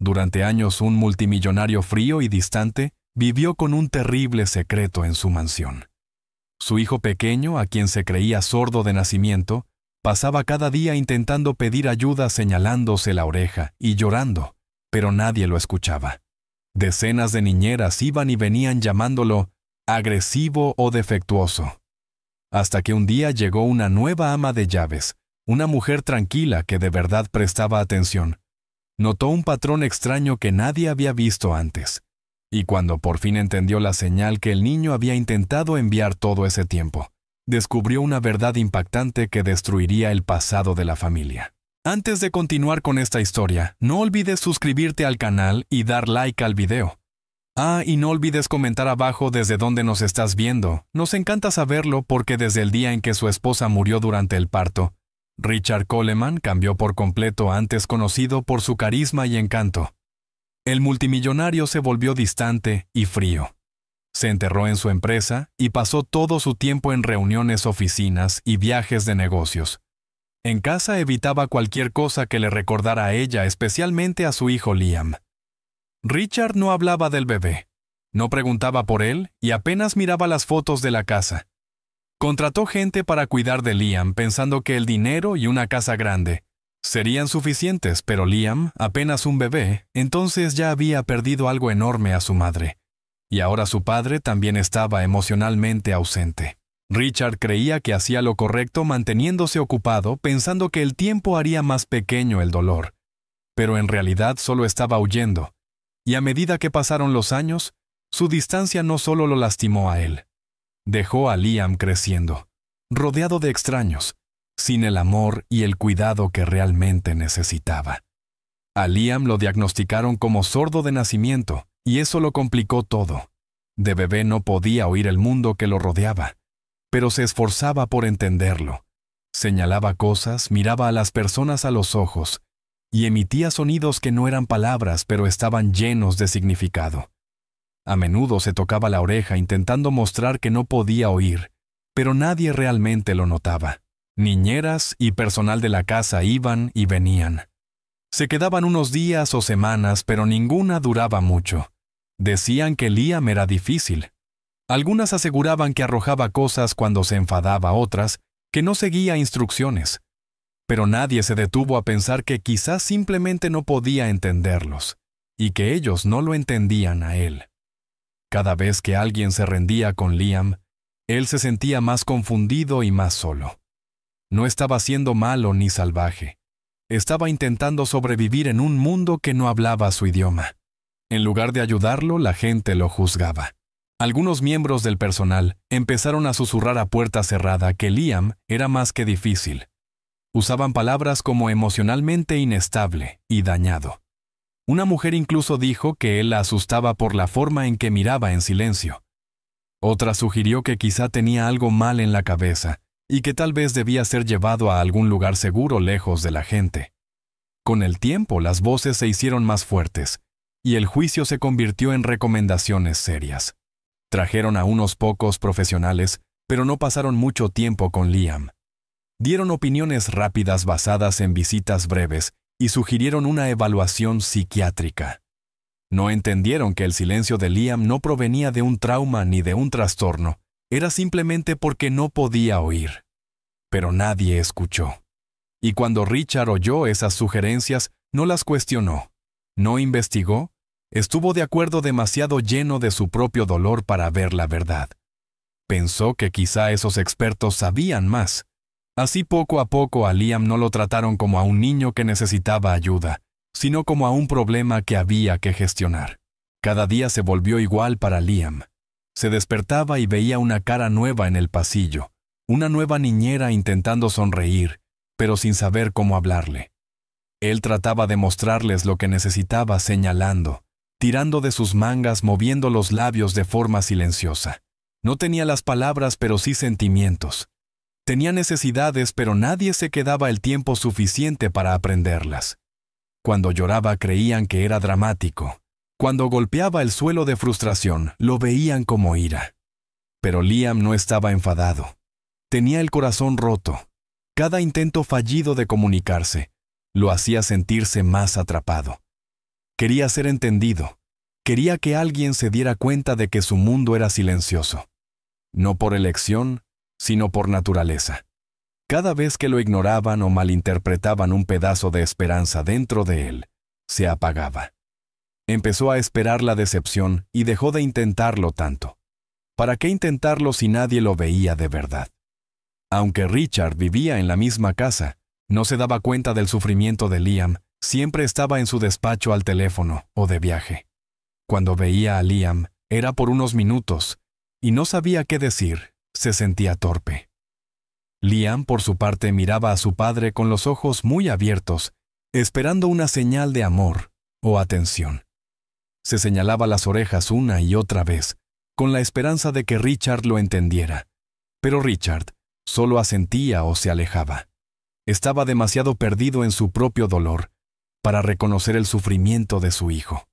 Durante años un multimillonario frío y distante vivió con un terrible secreto en su mansión. Su hijo pequeño, a quien se creía sordo de nacimiento, pasaba cada día intentando pedir ayuda señalándose la oreja y llorando, pero nadie lo escuchaba. Decenas de niñeras iban y venían llamándolo agresivo o defectuoso. Hasta que un día llegó una nueva ama de llaves, una mujer tranquila que de verdad prestaba atención. Notó un patrón extraño que nadie había visto antes. Y cuando por fin entendió la señal que el niño había intentado enviar todo ese tiempo, descubrió una verdad impactante que destruiría el pasado de la familia. Antes de continuar con esta historia, no olvides suscribirte al canal y dar like al video. Y no olvides comentar abajo desde dónde nos estás viendo. Nos encanta saberlo porque desde el día en que su esposa murió durante el parto, Richard Coleman cambió por completo, antes conocido por su carisma y encanto. El multimillonario se volvió distante y frío. Se enterró en su empresa y pasó todo su tiempo en reuniones, oficinas y viajes de negocios. En casa evitaba cualquier cosa que le recordara a ella, especialmente a su hijo Liam. Richard no hablaba del bebé, no preguntaba por él y apenas miraba las fotos de la casa. Contrató gente para cuidar de Liam pensando que el dinero y una casa grande serían suficientes, pero Liam, apenas un bebé, entonces ya había perdido algo enorme a su madre. Y ahora su padre también estaba emocionalmente ausente. Richard creía que hacía lo correcto manteniéndose ocupado, pensando que el tiempo haría más pequeño el dolor. Pero en realidad solo estaba huyendo. Y a medida que pasaron los años, su distancia no solo lo lastimó a él. Dejó a Liam creciendo, rodeado de extraños, sin el amor y el cuidado que realmente necesitaba. A Liam lo diagnosticaron como sordo de nacimiento, y eso lo complicó todo. De bebé no podía oír el mundo que lo rodeaba, pero se esforzaba por entenderlo. Señalaba cosas, miraba a las personas a los ojos, y emitía sonidos que no eran palabras, pero estaban llenos de significado. A menudo se tocaba la oreja intentando mostrar que no podía oír, pero nadie realmente lo notaba. Niñeras y personal de la casa iban y venían. Se quedaban unos días o semanas, pero ninguna duraba mucho. Decían que Liam era difícil. Algunas aseguraban que arrojaba cosas cuando se enfadaba, otras que no seguía instrucciones. Pero nadie se detuvo a pensar que quizás simplemente no podía entenderlos, y que ellos no lo entendían a él. Cada vez que alguien se rendía con Liam, él se sentía más confundido y más solo. No estaba siendo malo ni salvaje. Estaba intentando sobrevivir en un mundo que no hablaba su idioma. En lugar de ayudarlo, la gente lo juzgaba. Algunos miembros del personal empezaron a susurrar a puerta cerrada que Liam era más que difícil. Usaban palabras como emocionalmente inestable y dañado. Una mujer incluso dijo que él la asustaba por la forma en que miraba en silencio. Otra sugirió que quizá tenía algo mal en la cabeza y que tal vez debía ser llevado a algún lugar seguro lejos de la gente. Con el tiempo, las voces se hicieron más fuertes y el juicio se convirtió en recomendaciones serias. Trajeron a unos pocos profesionales, pero no pasaron mucho tiempo con Liam. Dieron opiniones rápidas basadas en visitas breves y sugirieron una evaluación psiquiátrica. No entendieron que el silencio de Liam no provenía de un trauma ni de un trastorno, era simplemente porque no podía oír. Pero nadie escuchó. Y cuando Richard oyó esas sugerencias, no las cuestionó, no investigó, estuvo de acuerdo demasiado lleno de su propio dolor para ver la verdad. Pensó que quizá esos expertos sabían más. Así poco a poco a Liam no lo trataron como a un niño que necesitaba ayuda, sino como a un problema que había que gestionar. Cada día se volvió igual para Liam. Se despertaba y veía una cara nueva en el pasillo, una nueva niñera intentando sonreír, pero sin saber cómo hablarle. Él trataba de mostrarles lo que necesitaba señalando, tirando de sus mangas, moviendo los labios de forma silenciosa. No tenía las palabras, pero sí sentimientos. Tenía necesidades, pero nadie se quedaba el tiempo suficiente para aprenderlas. Cuando lloraba creían que era dramático. Cuando golpeaba el suelo de frustración, lo veían como ira. Pero Liam no estaba enfadado. Tenía el corazón roto. Cada intento fallido de comunicarse lo hacía sentirse más atrapado. Quería ser entendido. Quería que alguien se diera cuenta de que su mundo era silencioso. No por elección, sino por naturaleza. Cada vez que lo ignoraban o malinterpretaban, un pedazo de esperanza dentro de él se apagaba. Empezó a esperar la decepción y dejó de intentarlo tanto. ¿Para qué intentarlo si nadie lo veía de verdad? Aunque Richard vivía en la misma casa, no se daba cuenta del sufrimiento de Liam. Siempre estaba en su despacho al teléfono o de viaje. Cuando veía a Liam, era por unos minutos, y no sabía qué decir, se sentía torpe. Liam, por su parte, miraba a su padre con los ojos muy abiertos, esperando una señal de amor o atención. Se señalaba las orejas una y otra vez, con la esperanza de que Richard lo entendiera. Pero Richard solo asentía o se alejaba. Estaba demasiado perdido en su propio dolor para reconocer el sufrimiento de su hijo.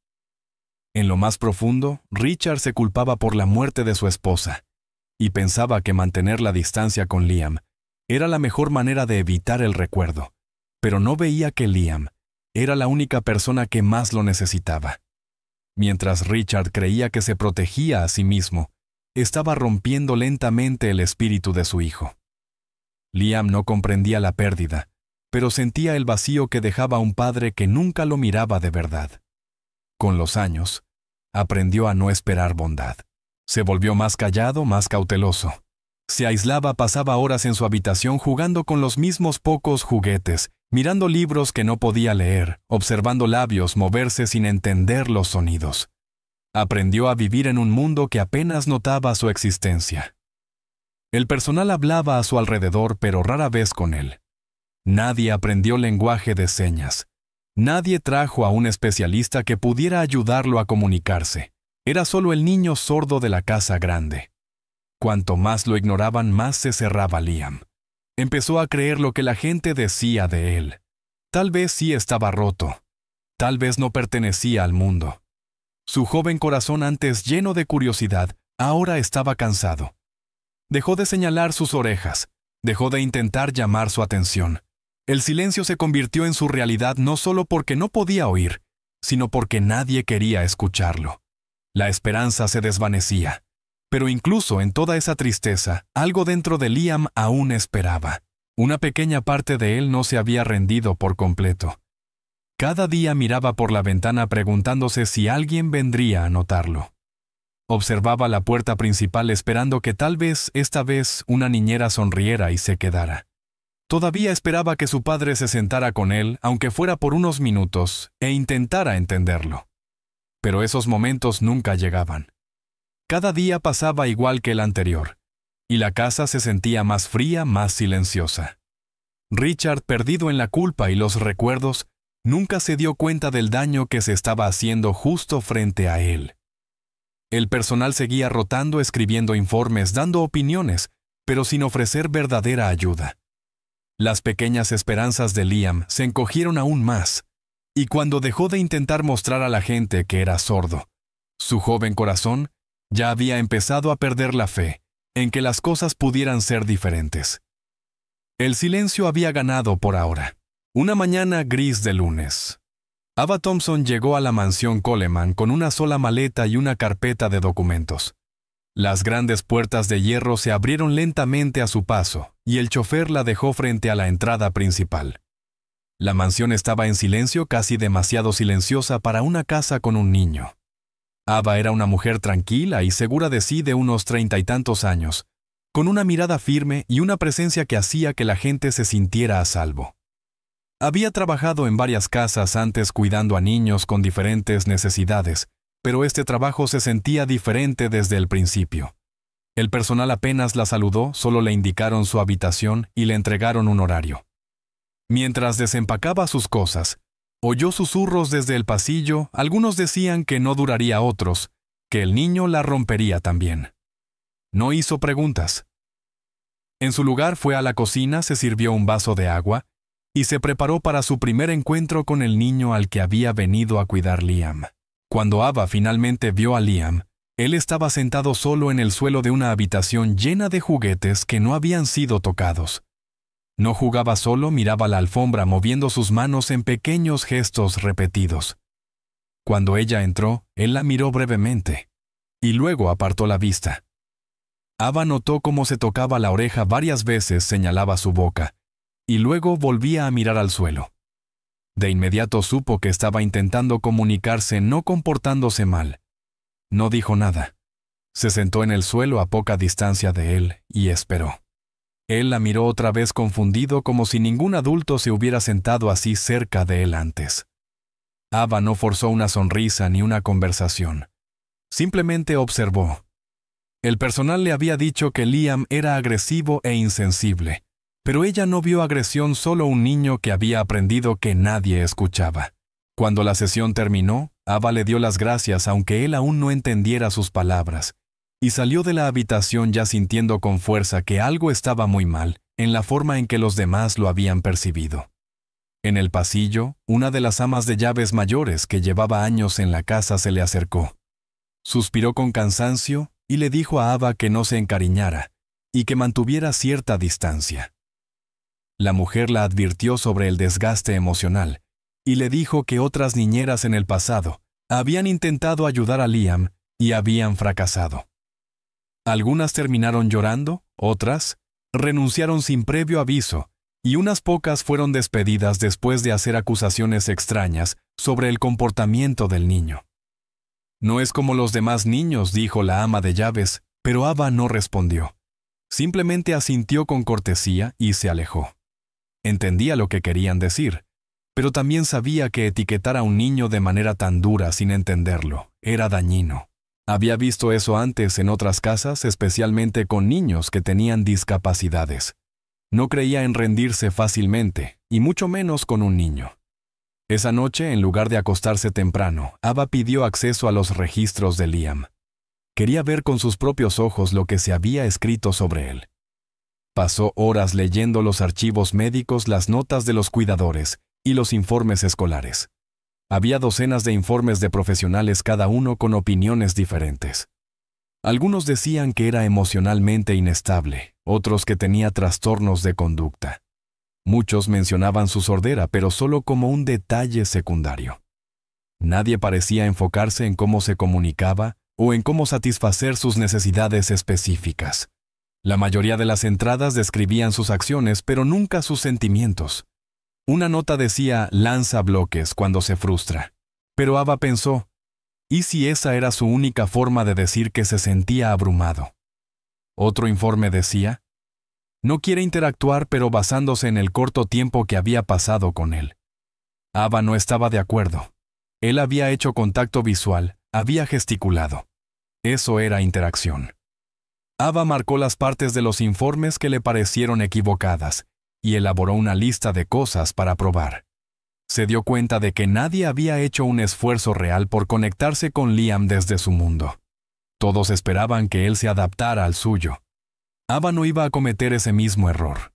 En lo más profundo, Richard se culpaba por la muerte de su esposa y pensaba que mantener la distancia con Liam era la mejor manera de evitar el recuerdo, pero no veía que Liam era la única persona que más lo necesitaba. Mientras Richard creía que se protegía a sí mismo, estaba rompiendo lentamente el espíritu de su hijo. Liam no comprendía la pérdida, pero sentía el vacío que dejaba un padre que nunca lo miraba de verdad. Con los años, aprendió a no esperar bondad. Se volvió más callado, más cauteloso. Se aislaba, pasaba horas en su habitación jugando con los mismos pocos juguetes, mirando libros que no podía leer, observando labios moverse sin entender los sonidos. Aprendió a vivir en un mundo que apenas notaba su existencia. El personal hablaba a su alrededor, pero rara vez con él. Nadie aprendió lenguaje de señas. Nadie trajo a un especialista que pudiera ayudarlo a comunicarse. Era solo el niño sordo de la casa grande. Cuanto más lo ignoraban, más se cerraba Liam. Empezó a creer lo que la gente decía de él. Tal vez sí estaba roto. Tal vez no pertenecía al mundo. Su joven corazón, antes lleno de curiosidad, ahora estaba cansado. Dejó de señalar sus orejas. Dejó de intentar llamar su atención. El silencio se convirtió en su realidad no solo porque no podía oír, sino porque nadie quería escucharlo. La esperanza se desvanecía. Pero incluso en toda esa tristeza, algo dentro de Liam aún esperaba. Una pequeña parte de él no se había rendido por completo. Cada día miraba por la ventana preguntándose si alguien vendría a notarlo. Observaba la puerta principal esperando que tal vez esta vez una niñera sonriera y se quedara. Todavía esperaba que su padre se sentara con él, aunque fuera por unos minutos, e intentara entenderlo. Pero esos momentos nunca llegaban. Cada día pasaba igual que el anterior, y la casa se sentía más fría, más silenciosa. Richard, perdido en la culpa y los recuerdos, nunca se dio cuenta del daño que se estaba haciendo justo frente a él. El personal seguía rotando, escribiendo informes, dando opiniones, pero sin ofrecer verdadera ayuda. Las pequeñas esperanzas de Liam se encogieron aún más, y cuando dejó de intentar mostrar a la gente que era sordo, su joven corazón ya había empezado a perder la fe en que las cosas pudieran ser diferentes. El silencio había ganado por ahora. Una mañana gris de lunes. Ava Thompson llegó a la mansión Coleman con una sola maleta y una carpeta de documentos. Las grandes puertas de hierro se abrieron lentamente a su paso, y el chofer la dejó frente a la entrada principal. La mansión estaba en silencio, casi demasiado silenciosa para una casa con un niño. Ava era una mujer tranquila y segura de sí de unos 30 y tantos años, con una mirada firme y una presencia que hacía que la gente se sintiera a salvo. Había trabajado en varias casas antes cuidando a niños con diferentes necesidades, pero este trabajo se sentía diferente desde el principio. El personal apenas la saludó, solo le indicaron su habitación y le entregaron un horario. Mientras desempacaba sus cosas, oyó susurros desde el pasillo. Algunos decían que no duraría, otros, que el niño la rompería también. No hizo preguntas. En su lugar fue a la cocina, se sirvió un vaso de agua y se preparó para su primer encuentro con el niño al que había venido a cuidar Liam. Cuando Ava finalmente vio a Liam, él estaba sentado solo en el suelo de una habitación llena de juguetes que no habían sido tocados. No jugaba solo, miraba la alfombra moviendo sus manos en pequeños gestos repetidos. Cuando ella entró, él la miró brevemente, y luego apartó la vista. Ava notó cómo se tocaba la oreja varias veces, señalaba su boca, y luego volvía a mirar al suelo. De inmediato supo que estaba intentando comunicarse, no comportándose mal. No dijo nada. Se sentó en el suelo a poca distancia de él y esperó. Él la miró otra vez confundido, como si ningún adulto se hubiera sentado así cerca de él antes. Ava no forzó una sonrisa ni una conversación. Simplemente observó. El personal le había dicho que Liam era agresivo e insensible, pero ella no vio agresión, solo un niño que había aprendido que nadie escuchaba. Cuando la sesión terminó, Ava le dio las gracias aunque él aún no entendiera sus palabras, y salió de la habitación ya sintiendo con fuerza que algo estaba muy mal en la forma en que los demás lo habían percibido. En el pasillo, una de las amas de llaves mayores que llevaba años en la casa se le acercó. Suspiró con cansancio y le dijo a Ava que no se encariñara y que mantuviera cierta distancia. La mujer la advirtió sobre el desgaste emocional y le dijo que otras niñeras en el pasado habían intentado ayudar a Liam y habían fracasado. Algunas terminaron llorando, otras renunciaron sin previo aviso, y unas pocas fueron despedidas después de hacer acusaciones extrañas sobre el comportamiento del niño. No es como los demás niños, dijo la ama de llaves, pero Ava no respondió. Simplemente asintió con cortesía y se alejó. Entendía lo que querían decir, pero también sabía que etiquetar a un niño de manera tan dura sin entenderlo era dañino. Había visto eso antes en otras casas, especialmente con niños que tenían discapacidades. No creía en rendirse fácilmente, y mucho menos con un niño. Esa noche, en lugar de acostarse temprano, Ava pidió acceso a los registros de Liam. Quería ver con sus propios ojos lo que se había escrito sobre él. Pasó horas leyendo los archivos médicos, las notas de los cuidadores y los informes escolares. Había docenas de informes de profesionales, cada uno con opiniones diferentes. Algunos decían que era emocionalmente inestable, otros que tenía trastornos de conducta. Muchos mencionaban su sordera, pero solo como un detalle secundario. Nadie parecía enfocarse en cómo se comunicaba o en cómo satisfacer sus necesidades específicas. La mayoría de las entradas describían sus acciones, pero nunca sus sentimientos. Una nota decía lanza bloques cuando se frustra, pero Ava pensó, ¿y si esa era su única forma de decir que se sentía abrumado? Otro informe decía, no quiere interactuar, pero basándose en el corto tiempo que había pasado con él. Ava no estaba de acuerdo. Él había hecho contacto visual, había gesticulado. Eso era interacción. Ava marcó las partes de los informes que le parecieron equivocadas y elaboró una lista de cosas para probar. Se dio cuenta de que nadie había hecho un esfuerzo real por conectarse con Liam desde su mundo. Todos esperaban que él se adaptara al suyo. Ava no iba a cometer ese mismo error.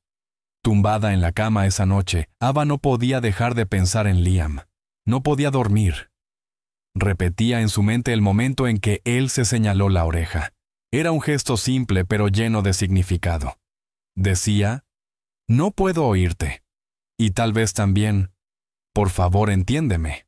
Tumbada en la cama esa noche, Ava no podía dejar de pensar en Liam. No podía dormir. Repetía en su mente el momento en que él se señaló la oreja. Era un gesto simple pero lleno de significado. Decía, no puedo oírte. Y tal vez también, por favor, entiéndeme.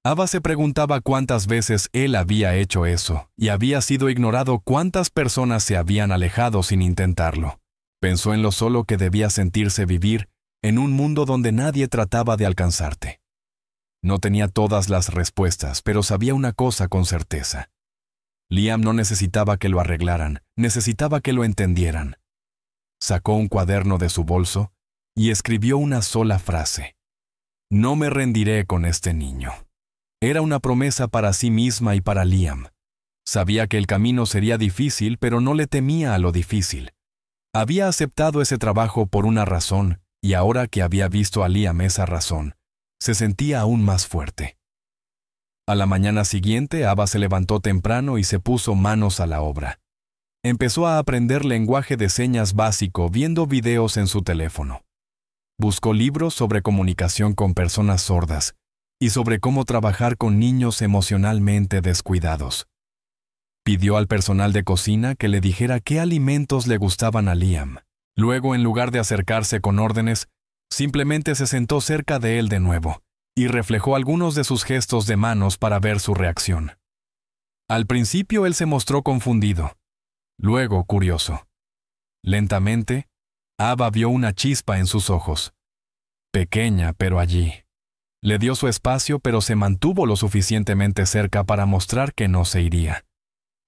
Ava se preguntaba cuántas veces él había hecho eso y había sido ignorado, cuántas personas se habían alejado sin intentarlo. Pensó en lo solo que debía sentirse vivir en un mundo donde nadie trataba de alcanzarte. No tenía todas las respuestas, pero sabía una cosa con certeza. Liam no necesitaba que lo arreglaran, necesitaba que lo entendieran. Sacó un cuaderno de su bolso y escribió una sola frase. No me rendiré con este niño. Era una promesa para sí misma y para Liam. Sabía que el camino sería difícil, pero no le temía a lo difícil. Había aceptado ese trabajo por una razón, y ahora que había visto a Liam esa razón, se sentía aún más fuerte. A la mañana siguiente, Ava se levantó temprano y se puso manos a la obra. Empezó a aprender lenguaje de señas básico viendo videos en su teléfono. Buscó libros sobre comunicación con personas sordas y sobre cómo trabajar con niños emocionalmente descuidados. Pidió al personal de cocina que le dijera qué alimentos le gustaban a Liam. Luego, en lugar de acercarse con órdenes, simplemente se sentó cerca de él de nuevo y reflejó algunos de sus gestos de manos para ver su reacción. Al principio él se mostró confundido, luego curioso. Lentamente, Ava vio una chispa en sus ojos. Pequeña, pero allí. Le dio su espacio, pero se mantuvo lo suficientemente cerca para mostrar que no se iría.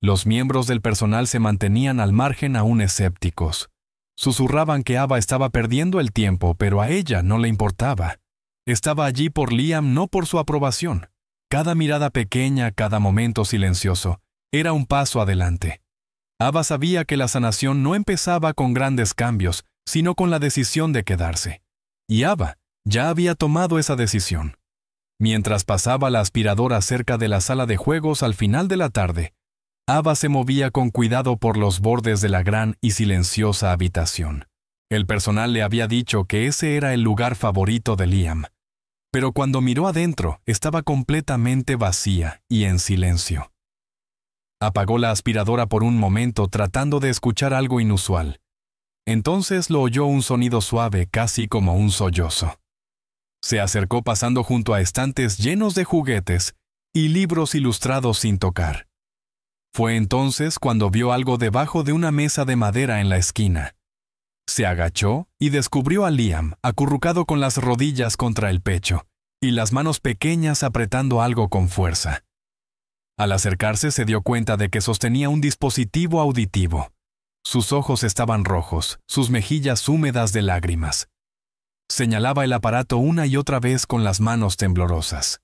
Los miembros del personal se mantenían al margen aún escépticos. Susurraban que Ava estaba perdiendo el tiempo, pero a ella no le importaba. Estaba allí por Liam, no por su aprobación. Cada mirada pequeña, cada momento silencioso, era un paso adelante. Ava sabía que la sanación no empezaba con grandes cambios, sino con la decisión de quedarse. Y Ava ya había tomado esa decisión. Mientras pasaba la aspiradora cerca de la sala de juegos al final de la tarde, Ava se movía con cuidado por los bordes de la gran y silenciosa habitación. El personal le había dicho que ese era el lugar favorito de Liam. Pero cuando miró adentro, estaba completamente vacía y en silencio. Apagó la aspiradora por un momento tratando de escuchar algo inusual. Entonces lo oyó un sonido suave, casi como un sollozo. Se acercó pasando junto a estantes llenos de juguetes y libros ilustrados sin tocar. Fue entonces cuando vio algo debajo de una mesa de madera en la esquina. Se agachó y descubrió a Liam acurrucado con las rodillas contra el pecho y las manos pequeñas apretando algo con fuerza. Al acercarse se dio cuenta de que sostenía un dispositivo auditivo. Sus ojos estaban rojos, sus mejillas húmedas de lágrimas. Señalaba el aparato una y otra vez con las manos temblorosas.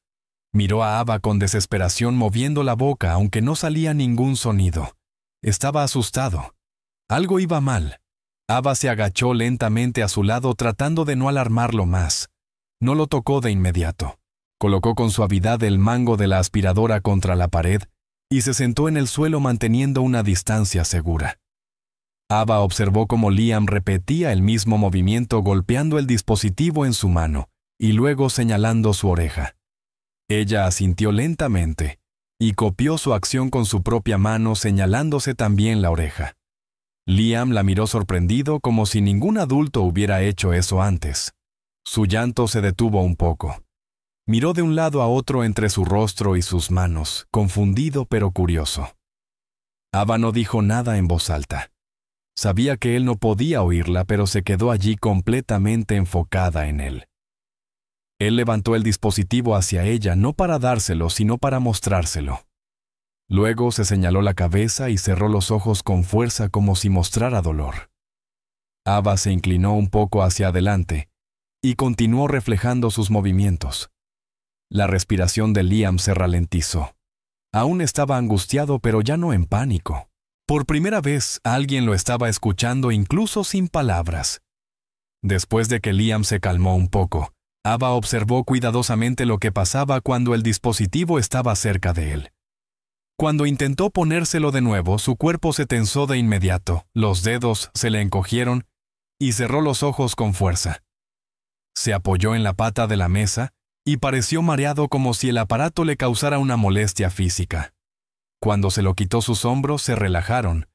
Miró a Ava con desesperación moviendo la boca aunque no salía ningún sonido. Estaba asustado. Algo iba mal. Ava se agachó lentamente a su lado tratando de no alarmarlo más. No lo tocó de inmediato. Colocó con suavidad el mango de la aspiradora contra la pared y se sentó en el suelo manteniendo una distancia segura. Ava observó cómo Liam repetía el mismo movimiento golpeando el dispositivo en su mano y luego señalando su oreja. Ella asintió lentamente y copió su acción con su propia mano señalándose también la oreja. Liam la miró sorprendido como si ningún adulto hubiera hecho eso antes. Su llanto se detuvo un poco. Miró de un lado a otro entre su rostro y sus manos, confundido pero curioso. Ava no dijo nada en voz alta. Sabía que él no podía oírla, pero se quedó allí completamente enfocada en él. Él levantó el dispositivo hacia ella no para dárselo, sino para mostrárselo. Luego se señaló la cabeza y cerró los ojos con fuerza como si mostrara dolor. Ava se inclinó un poco hacia adelante y continuó reflejando sus movimientos. La respiración de Liam se ralentizó. Aún estaba angustiado, pero ya no en pánico. Por primera vez, alguien lo estaba escuchando incluso sin palabras. Después de que Liam se calmó un poco, Ava observó cuidadosamente lo que pasaba cuando el dispositivo estaba cerca de él. Cuando intentó ponérselo de nuevo, su cuerpo se tensó de inmediato, los dedos se le encogieron y cerró los ojos con fuerza. Se apoyó en la pata de la mesa y pareció mareado como si el aparato le causara una molestia física. Cuando se lo quitó sus hombros se relajaron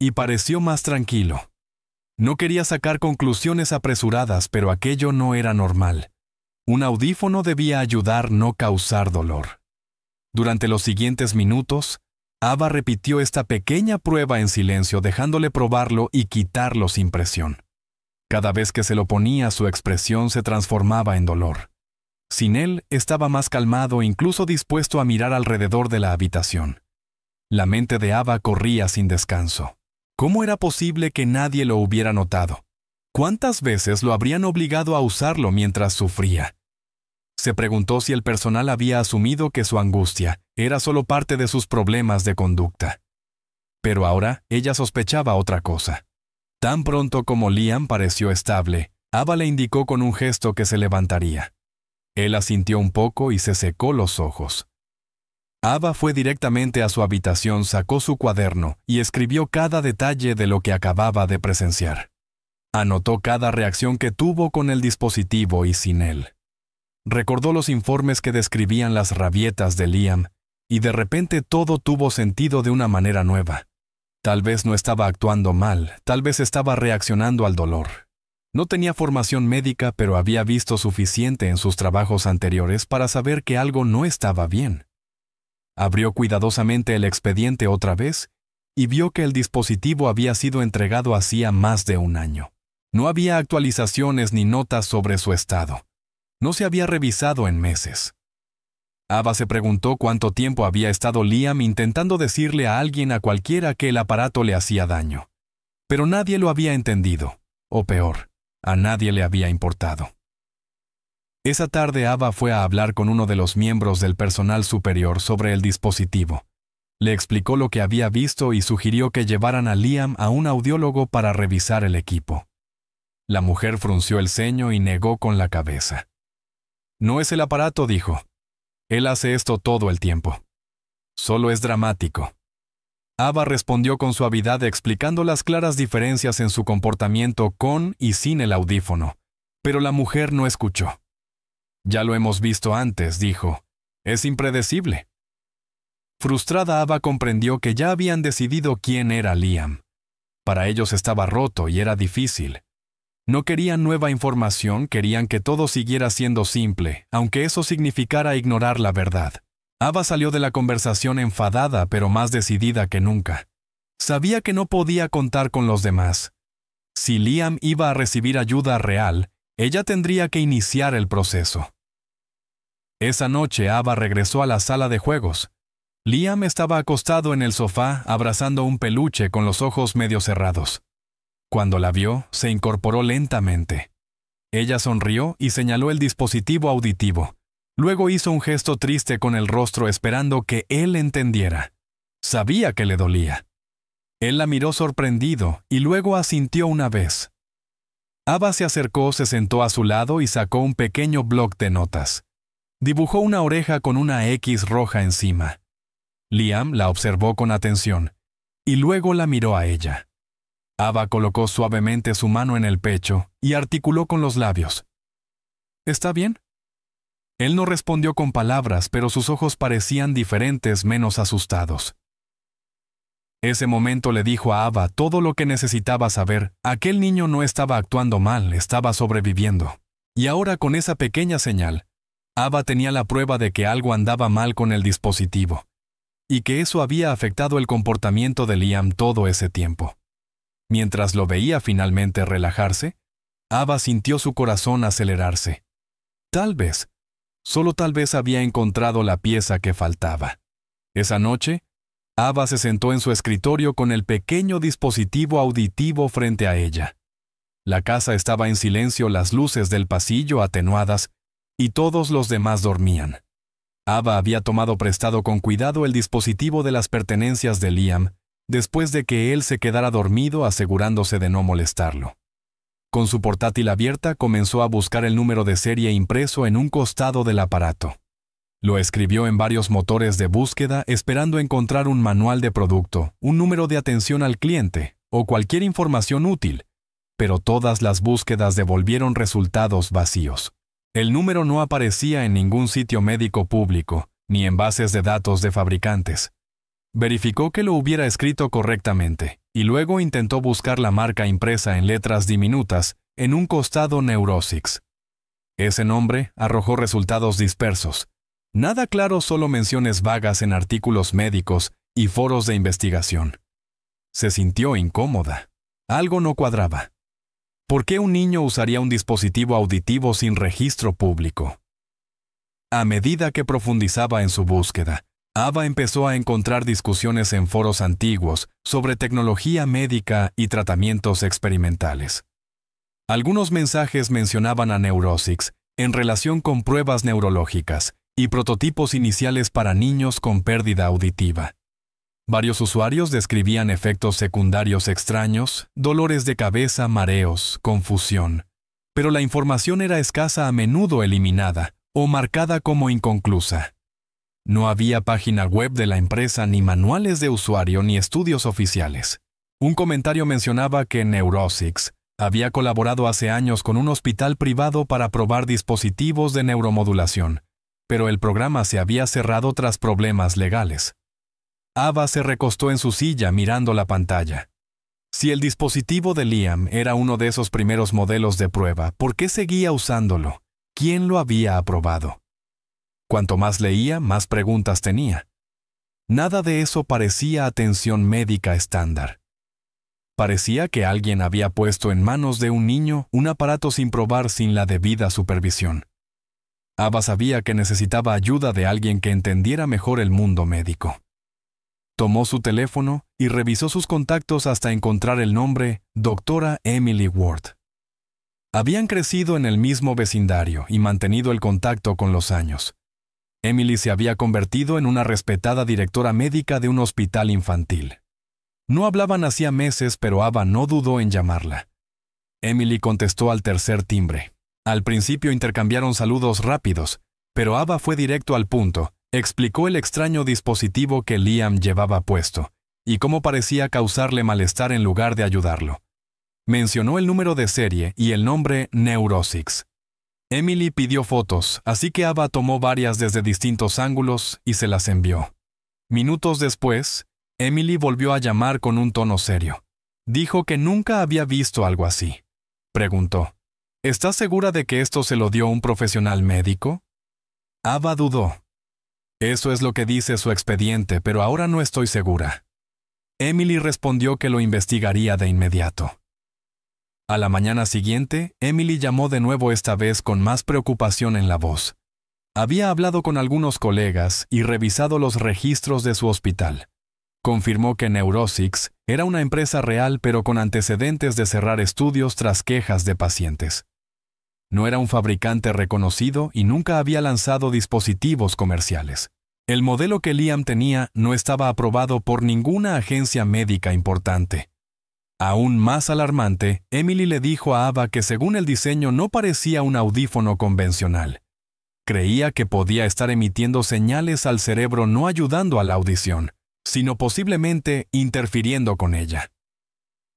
y pareció más tranquilo. No quería sacar conclusiones apresuradas, pero aquello no era normal. Un audífono debía ayudar, no causar dolor. Durante los siguientes minutos, Ava repitió esta pequeña prueba en silencio, dejándole probarlo y quitarlo sin presión. Cada vez que se lo ponía, su expresión se transformaba en dolor. Sin él, estaba más calmado e incluso dispuesto a mirar alrededor de la habitación. La mente de Ava corría sin descanso. ¿Cómo era posible que nadie lo hubiera notado? ¿Cuántas veces lo habrían obligado a usarlo mientras sufría? Se preguntó si el personal había asumido que su angustia era solo parte de sus problemas de conducta. Pero ahora ella sospechaba otra cosa. Tan pronto como Liam pareció estable, Ava le indicó con un gesto que se levantaría. Él asintió un poco y se secó los ojos. Ava fue directamente a su habitación, sacó su cuaderno y escribió cada detalle de lo que acababa de presenciar. Anotó cada reacción que tuvo con el dispositivo y sin él. Recordó los informes que describían las rabietas de Liam, y de repente todo tuvo sentido de una manera nueva. Tal vez no estaba actuando mal, tal vez estaba reaccionando al dolor. No tenía formación médica, pero había visto suficiente en sus trabajos anteriores para saber que algo no estaba bien. Abrió cuidadosamente el expediente otra vez y vio que el dispositivo había sido entregado hacía más de un año. No había actualizaciones ni notas sobre su estado. No se había revisado en meses. Ava se preguntó cuánto tiempo había estado Liam intentando decirle a alguien, a cualquiera, que el aparato le hacía daño. Pero nadie lo había entendido, o peor, a nadie le había importado. Esa tarde Ava fue a hablar con uno de los miembros del personal superior sobre el dispositivo. Le explicó lo que había visto y sugirió que llevaran a Liam a un audiólogo para revisar el equipo. La mujer frunció el ceño y negó con la cabeza. «No es el aparato», dijo. «Él hace esto todo el tiempo. Solo es dramático». Ava respondió con suavidad explicando las claras diferencias en su comportamiento con y sin el audífono, pero la mujer no escuchó. «Ya lo hemos visto antes», dijo. «Es impredecible». Frustrada, Ava comprendió que ya habían decidido quién era Liam. Para ellos estaba roto y era difícil. No querían nueva información, querían que todo siguiera siendo simple, aunque eso significara ignorar la verdad. Ava salió de la conversación enfadada, pero más decidida que nunca. Sabía que no podía contar con los demás. Si Liam iba a recibir ayuda real, ella tendría que iniciar el proceso. Esa noche Ava regresó a la sala de juegos. Liam estaba acostado en el sofá, abrazando un peluche con los ojos medio cerrados. Cuando la vio, se incorporó lentamente. Ella sonrió y señaló el dispositivo auditivo. Luego hizo un gesto triste con el rostro esperando que él entendiera. Sabía que le dolía. Él la miró sorprendido y luego asintió una vez. Ava se acercó, se sentó a su lado y sacó un pequeño bloc de notas. Dibujó una oreja con una X roja encima. Liam la observó con atención y luego la miró a ella. Ava colocó suavemente su mano en el pecho y articuló con los labios. «¿Está bien?» Él no respondió con palabras, pero sus ojos parecían diferentes, menos asustados. Ese momento le dijo a Ava todo lo que necesitaba saber. Aquel niño no estaba actuando mal, estaba sobreviviendo. Y ahora, con esa pequeña señal, Ava tenía la prueba de que algo andaba mal con el dispositivo, y que eso había afectado el comportamiento de Liam todo ese tiempo. Mientras lo veía finalmente relajarse, Ava sintió su corazón acelerarse. Tal vez, solo tal vez había encontrado la pieza que faltaba. Esa noche, Ava se sentó en su escritorio con el pequeño dispositivo auditivo frente a ella. La casa estaba en silencio, las luces del pasillo atenuadas, y todos los demás dormían. Ava había tomado prestado con cuidado el dispositivo de las pertenencias de Liam, después de que él se quedara dormido, asegurándose de no molestarlo. Con su portátil abierta, comenzó a buscar el número de serie impreso en un costado del aparato. Lo escribió en varios motores de búsqueda, esperando encontrar un manual de producto, un número de atención al cliente o cualquier información útil, pero todas las búsquedas devolvieron resultados vacíos. El número no aparecía en ningún sitio médico público, ni en bases de datos de fabricantes. Verificó que lo hubiera escrito correctamente, y luego intentó buscar la marca impresa en letras diminutas en un costado Neurosix. Ese nombre arrojó resultados dispersos. Nada claro, solo menciones vagas en artículos médicos y foros de investigación. Se sintió incómoda. Algo no cuadraba. ¿Por qué un niño usaría un dispositivo auditivo sin registro público? A medida que profundizaba en su búsqueda, Ava empezó a encontrar discusiones en foros antiguos sobre tecnología médica y tratamientos experimentales. Algunos mensajes mencionaban a Neurosix en relación con pruebas neurológicas y prototipos iniciales para niños con pérdida auditiva. Varios usuarios describían efectos secundarios extraños, dolores de cabeza, mareos, confusión, pero la información era escasa, a menudo eliminada o marcada como inconclusa. No había página web de la empresa, ni manuales de usuario, ni estudios oficiales. Un comentario mencionaba que Neurosix había colaborado hace años con un hospital privado para probar dispositivos de neuromodulación, pero el programa se había cerrado tras problemas legales. Ava se recostó en su silla mirando la pantalla. Si el dispositivo de Liam era uno de esos primeros modelos de prueba, ¿por qué seguía usándolo? ¿Quién lo había aprobado? Cuanto más leía, más preguntas tenía. Nada de eso parecía atención médica estándar. Parecía que alguien había puesto en manos de un niño un aparato sin probar sin la debida supervisión. Ava sabía que necesitaba ayuda de alguien que entendiera mejor el mundo médico. Tomó su teléfono y revisó sus contactos hasta encontrar el nombre Doctora Emily Ward. Habían crecido en el mismo vecindario y mantenido el contacto con los años. Emily se había convertido en una respetada directora médica de un hospital infantil. No hablaban hacía meses, pero Ava no dudó en llamarla. Emily contestó al tercer timbre. Al principio intercambiaron saludos rápidos, pero Ava fue directo al punto. Explicó el extraño dispositivo que Liam llevaba puesto y cómo parecía causarle malestar en lugar de ayudarlo. Mencionó el número de serie y el nombre Neurosix. Emily pidió fotos, así que Ava tomó varias desde distintos ángulos y se las envió. Minutos después, Emily volvió a llamar con un tono serio. Dijo que nunca había visto algo así. Preguntó, ¿estás segura de que esto se lo dio un profesional médico? Ava dudó. Eso es lo que dice su expediente, pero ahora no estoy segura. Emily respondió que lo investigaría de inmediato. A la mañana siguiente, Emily llamó de nuevo, esta vez con más preocupación en la voz. Había hablado con algunos colegas y revisado los registros de su hospital. Confirmó que Neurosix era una empresa real, pero con antecedentes de cerrar estudios tras quejas de pacientes. No era un fabricante reconocido y nunca había lanzado dispositivos comerciales. El modelo que Liam tenía no estaba aprobado por ninguna agencia médica importante. Aún más alarmante, Emily le dijo a Ava que según el diseño no parecía un audífono convencional. Creía que podía estar emitiendo señales al cerebro, no ayudando a la audición, sino posiblemente interfiriendo con ella.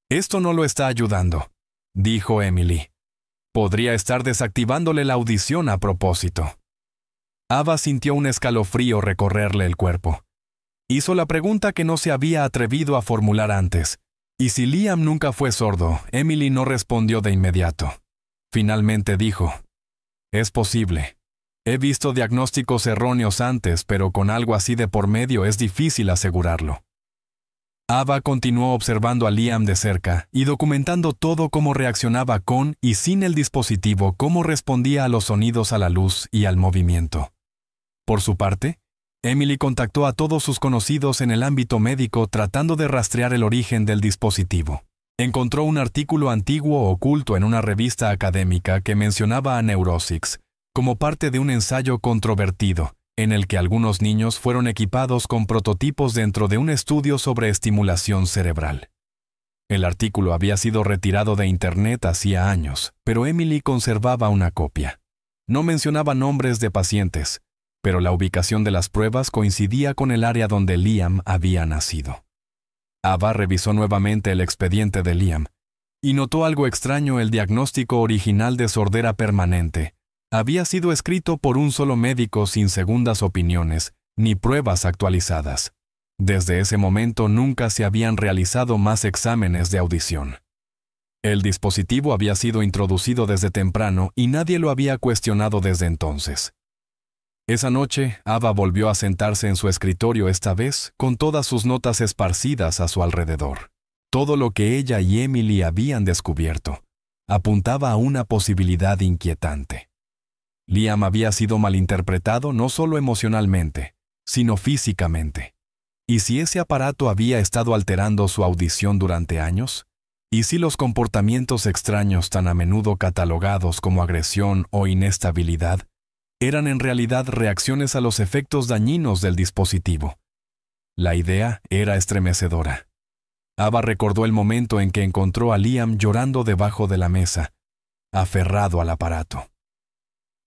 «Esto no lo está ayudando», dijo Emily. «Podría estar desactivándole la audición a propósito». Ava sintió un escalofrío recorrerle el cuerpo. Hizo la pregunta que no se había atrevido a formular antes. Y si Liam nunca fue sordo, Emily no respondió de inmediato. Finalmente dijo, «Es posible. He visto diagnósticos erróneos antes, pero con algo así de por medio es difícil asegurarlo». Ava continuó observando a Liam de cerca y documentando todo cómo reaccionaba con y sin el dispositivo, cómo respondía a los sonidos, a la luz y al movimiento. Por su parte, Emily contactó a todos sus conocidos en el ámbito médico tratando de rastrear el origen del dispositivo. Encontró un artículo antiguo oculto en una revista académica que mencionaba a Neurosix como parte de un ensayo controvertido, en el que algunos niños fueron equipados con prototipos dentro de un estudio sobre estimulación cerebral. El artículo había sido retirado de Internet hacía años, pero Emily conservaba una copia. No mencionaba nombres de pacientes, pero la ubicación de las pruebas coincidía con el área donde Liam había nacido. Ava revisó nuevamente el expediente de Liam y notó algo extraño. El diagnóstico original de sordera permanente había sido escrito por un solo médico sin segundas opiniones ni pruebas actualizadas. Desde ese momento nunca se habían realizado más exámenes de audición. El dispositivo había sido introducido desde temprano y nadie lo había cuestionado desde entonces. Esa noche, Ava volvió a sentarse en su escritorio, esta vez con todas sus notas esparcidas a su alrededor. Todo lo que ella y Emily habían descubierto apuntaba a una posibilidad inquietante. Liam había sido malinterpretado no solo emocionalmente, sino físicamente. ¿Y si ese aparato había estado alterando su audición durante años? ¿Y si los comportamientos extraños tan a menudo catalogados como agresión o inestabilidad eran en realidad reacciones a los efectos dañinos del dispositivo? La idea era estremecedora. Ava recordó el momento en que encontró a Liam llorando debajo de la mesa, aferrado al aparato.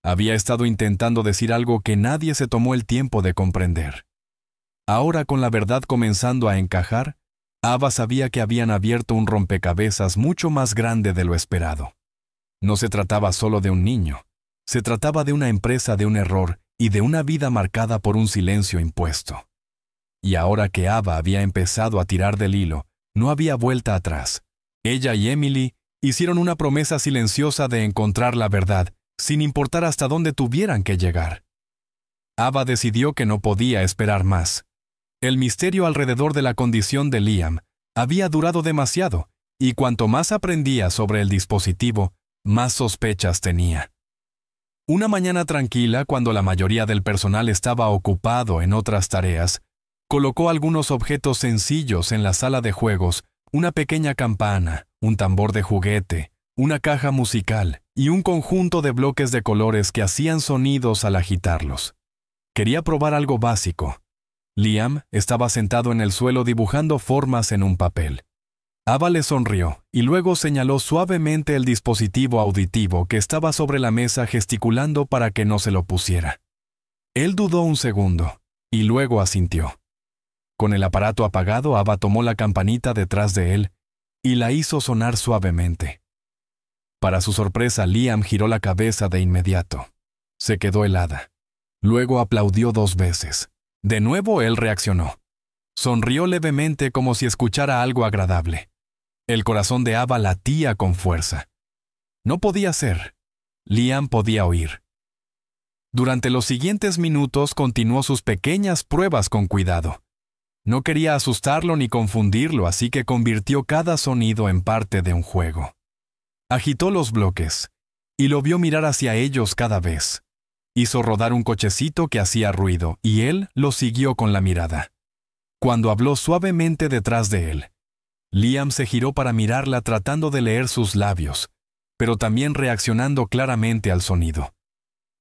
Había estado intentando decir algo que nadie se tomó el tiempo de comprender. Ahora, con la verdad comenzando a encajar, Ava sabía que habían abierto un rompecabezas mucho más grande de lo esperado. No se trataba solo de un niño. Se trataba de una empresa, de un error y de una vida marcada por un silencio impuesto. Y ahora que Ava había empezado a tirar del hilo, No había vuelta atrás. Ella y Emily hicieron una promesa silenciosa de encontrar la verdad, sin importar hasta dónde tuvieran que llegar. Ava decidió que no podía esperar más. El misterio alrededor de la condición de Liam había durado demasiado, y cuanto más aprendía sobre el dispositivo, más sospechas tenía. Una mañana tranquila, cuando la mayoría del personal estaba ocupado en otras tareas, colocó algunos objetos sencillos en la sala de juegos, una pequeña campana, un tambor de juguete, una caja musical y un conjunto de bloques de colores que hacían sonidos al agitarlos. Quería probar algo básico. Liam estaba sentado en el suelo dibujando formas en un papel. Ava le sonrió y luego señaló suavemente el dispositivo auditivo que estaba sobre la mesa, gesticulando para que no se lo pusiera. Él dudó un segundo y luego asintió. Con el aparato apagado, Ava tomó la campanita detrás de él y la hizo sonar suavemente. Para su sorpresa, Liam giró la cabeza de inmediato. Se quedó helada. Luego aplaudió 2 veces. De nuevo él reaccionó. Sonrió levemente como si escuchara algo agradable. El corazón de Ava latía con fuerza. No podía ser. Liam podía oír. Durante los siguientes minutos continuó sus pequeñas pruebas con cuidado. No quería asustarlo ni confundirlo, así que convirtió cada sonido en parte de un juego. Agitó los bloques y lo vio mirar hacia ellos cada vez. Hizo rodar un cochecito que hacía ruido y él lo siguió con la mirada. Cuando habló suavemente detrás de él, Liam se giró para mirarla, tratando de leer sus labios, pero también reaccionando claramente al sonido.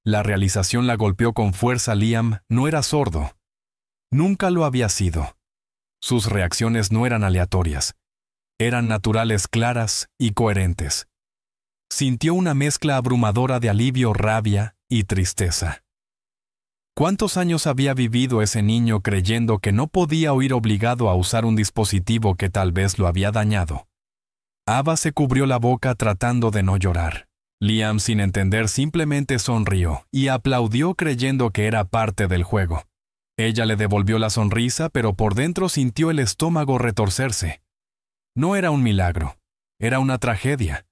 La realización la golpeó con fuerza. Liam no era sordo. Nunca lo había sido. Sus reacciones no eran aleatorias. Eran naturales, claras y coherentes. Sintió una mezcla abrumadora de alivio, rabia y tristeza. ¿Cuántos años había vivido ese niño creyendo que no podía oír, obligado a usar un dispositivo que tal vez lo había dañado? Ava se cubrió la boca tratando de no llorar. Liam, sin entender, simplemente sonrió y aplaudió, creyendo que era parte del juego. Ella le devolvió la sonrisa, pero por dentro sintió el estómago retorcerse. No era un milagro, era una tragedia.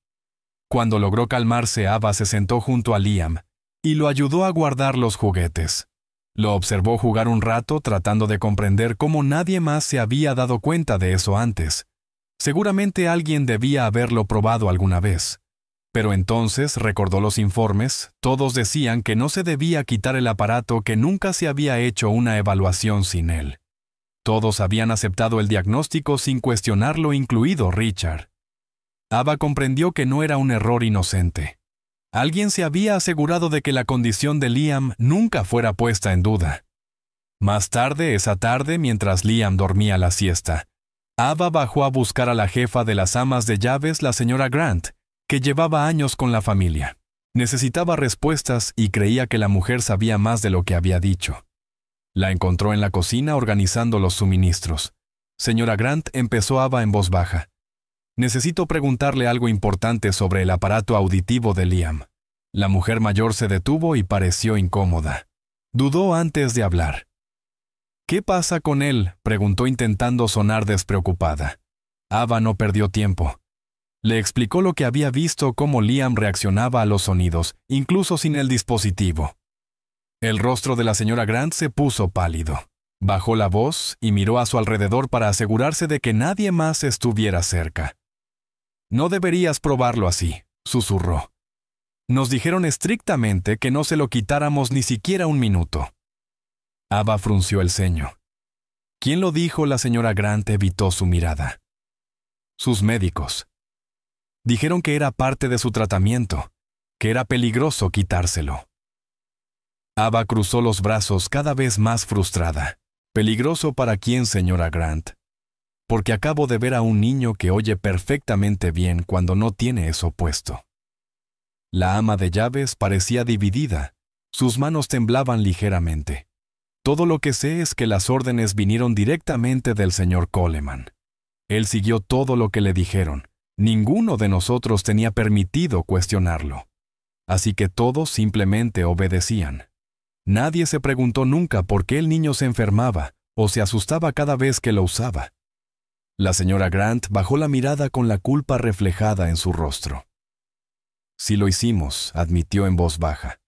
Cuando logró calmarse, Ava se sentó junto a Liam y lo ayudó a guardar los juguetes. Lo observó jugar un rato, tratando de comprender cómo nadie más se había dado cuenta de eso antes. Seguramente alguien debía haberlo probado alguna vez. Pero entonces recordó los informes. Todos decían que no se debía quitar el aparato, que nunca se había hecho una evaluación sin él. Todos habían aceptado el diagnóstico sin cuestionarlo, incluido Richard. Ava comprendió que no era un error inocente. Alguien se había asegurado de que la condición de Liam nunca fuera puesta en duda. Más tarde, esa tarde, mientras Liam dormía la siesta, Ava bajó a buscar a la jefa de las amas de llaves, la señora Grant, que llevaba años con la familia. Necesitaba respuestas y creía que la mujer sabía más de lo que había dicho. La encontró en la cocina organizando los suministros. Señora Grant, empezó Ava en voz baja. Necesito preguntarle algo importante sobre el aparato auditivo de Liam. La mujer mayor se detuvo y pareció incómoda. Dudó antes de hablar. ¿Qué pasa con él?, preguntó, intentando sonar despreocupada. Ava no perdió tiempo. Le explicó lo que había visto, cómo Liam reaccionaba a los sonidos, incluso sin el dispositivo. El rostro de la señora Grant se puso pálido. Bajó la voz y miró a su alrededor para asegurarse de que nadie más estuviera cerca. No deberías probarlo así, susurró. Nos dijeron estrictamente que no se lo quitáramos ni siquiera un minuto. Ava frunció el ceño. ¿Quién lo dijo? La señora Grant evitó su mirada. Sus médicos. Dijeron que era parte de su tratamiento, que era peligroso quitárselo. Ava cruzó los brazos, cada vez más frustrada. ¿Peligroso para quién, señora Grant? Porque acabo de ver a un niño que oye perfectamente bien cuando no tiene eso puesto. La ama de llaves parecía dividida. Sus manos temblaban ligeramente. Todo lo que sé es que las órdenes vinieron directamente del señor Coleman. Él siguió todo lo que le dijeron. Ninguno de nosotros tenía permitido cuestionarlo. Así que todos simplemente obedecían. Nadie se preguntó nunca por qué el niño se enfermaba o se asustaba cada vez que lo usaba. La señora Grant bajó la mirada con la culpa reflejada en su rostro. Sí lo hicimos, admitió en voz baja.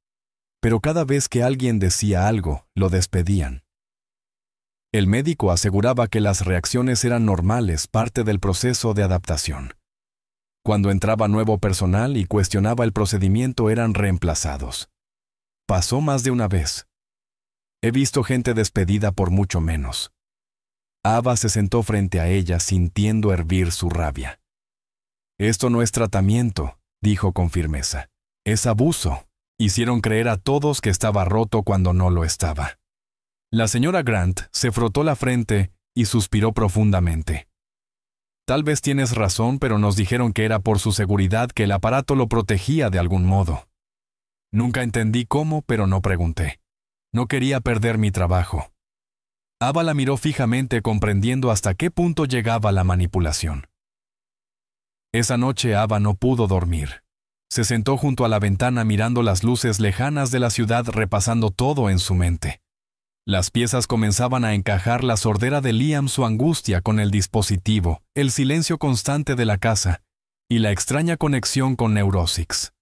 Pero cada vez que alguien decía algo, lo despedían. El médico aseguraba que las reacciones eran normales, parte del proceso de adaptación. Cuando entraba nuevo personal y cuestionaba el procedimiento, eran reemplazados. Pasó más de una vez. He visto gente despedida por mucho menos. Ava se sentó frente a ella sintiendo hervir su rabia. Esto no es tratamiento, dijo con firmeza. Es abuso. Hicieron creer a todos que estaba roto cuando no lo estaba. La señora Grant se frotó la frente y suspiró profundamente. Tal vez tienes razón, pero nos dijeron que era por su seguridad, que el aparato lo protegía de algún modo. Nunca entendí cómo, pero no pregunté. No quería perder mi trabajo. Ava la miró fijamente, comprendiendo hasta qué punto llegaba la manipulación. Esa noche Ava no pudo dormir. Se sentó junto a la ventana mirando las luces lejanas de la ciudad, repasando todo en su mente. Las piezas comenzaban a encajar: la sordera de Liam, su angustia con el dispositivo, el silencio constante de la casa y la extraña conexión con Neurosix.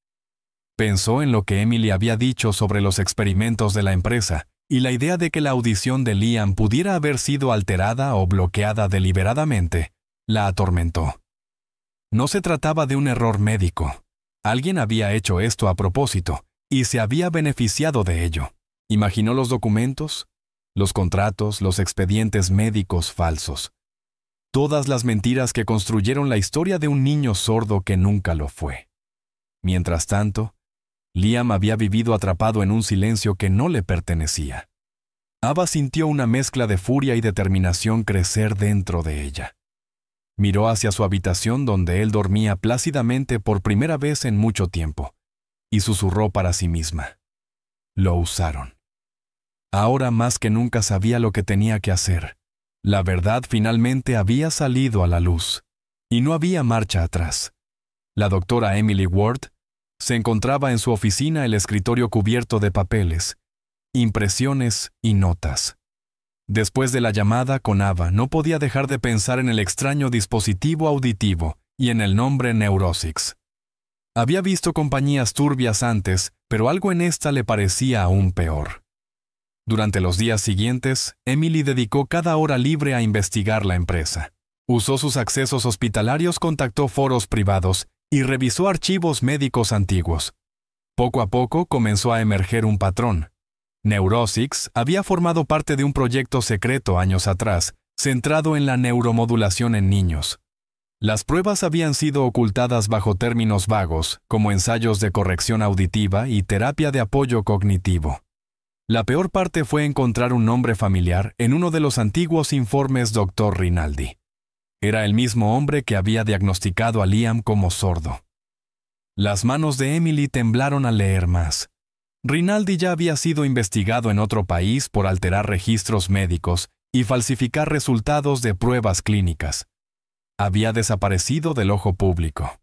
Pensó en lo que Emily había dicho sobre los experimentos de la empresa, y la idea de que la audición de Liam pudiera haber sido alterada o bloqueada deliberadamente la atormentó. No se trataba de un error médico. Alguien había hecho esto a propósito y se había beneficiado de ello. Imaginó los documentos, los contratos, los expedientes médicos falsos. Todas las mentiras que construyeron la historia de un niño sordo que nunca lo fue. Mientras tanto, Liam había vivido atrapado en un silencio que no le pertenecía. Ava sintió una mezcla de furia y determinación crecer dentro de ella. Miró hacia su habitación, donde él dormía plácidamente por primera vez en mucho tiempo, y susurró para sí misma: lo usaron. Ahora más que nunca sabía lo que tenía que hacer. La verdad finalmente había salido a la luz, y no había marcha atrás. La doctora Emily Ward se encontraba en su oficina, el escritorio cubierto de papeles, impresiones y notas. Después de la llamada con Ava, no podía dejar de pensar en el extraño dispositivo auditivo y en el nombre Neurosix. Había visto compañías turbias antes, pero algo en esta le parecía aún peor. Durante los días siguientes, Emily dedicó cada hora libre a investigar la empresa. Usó sus accesos hospitalarios, contactó foros privados y revisó archivos médicos antiguos. Poco a poco comenzó a emerger un patrón. Neurosix había formado parte de un proyecto secreto años atrás, centrado en la neuromodulación en niños. Las pruebas habían sido ocultadas bajo términos vagos, como ensayos de corrección auditiva y terapia de apoyo cognitivo. La peor parte fue encontrar un nombre familiar en uno de los antiguos informes Dr. Rinaldi. Era el mismo hombre que había diagnosticado a Liam como sordo. Las manos de Emily temblaron al leer más. Rinaldi ya había sido investigado en otro país por alterar registros médicos y falsificar resultados de pruebas clínicas. Había desaparecido del ojo público.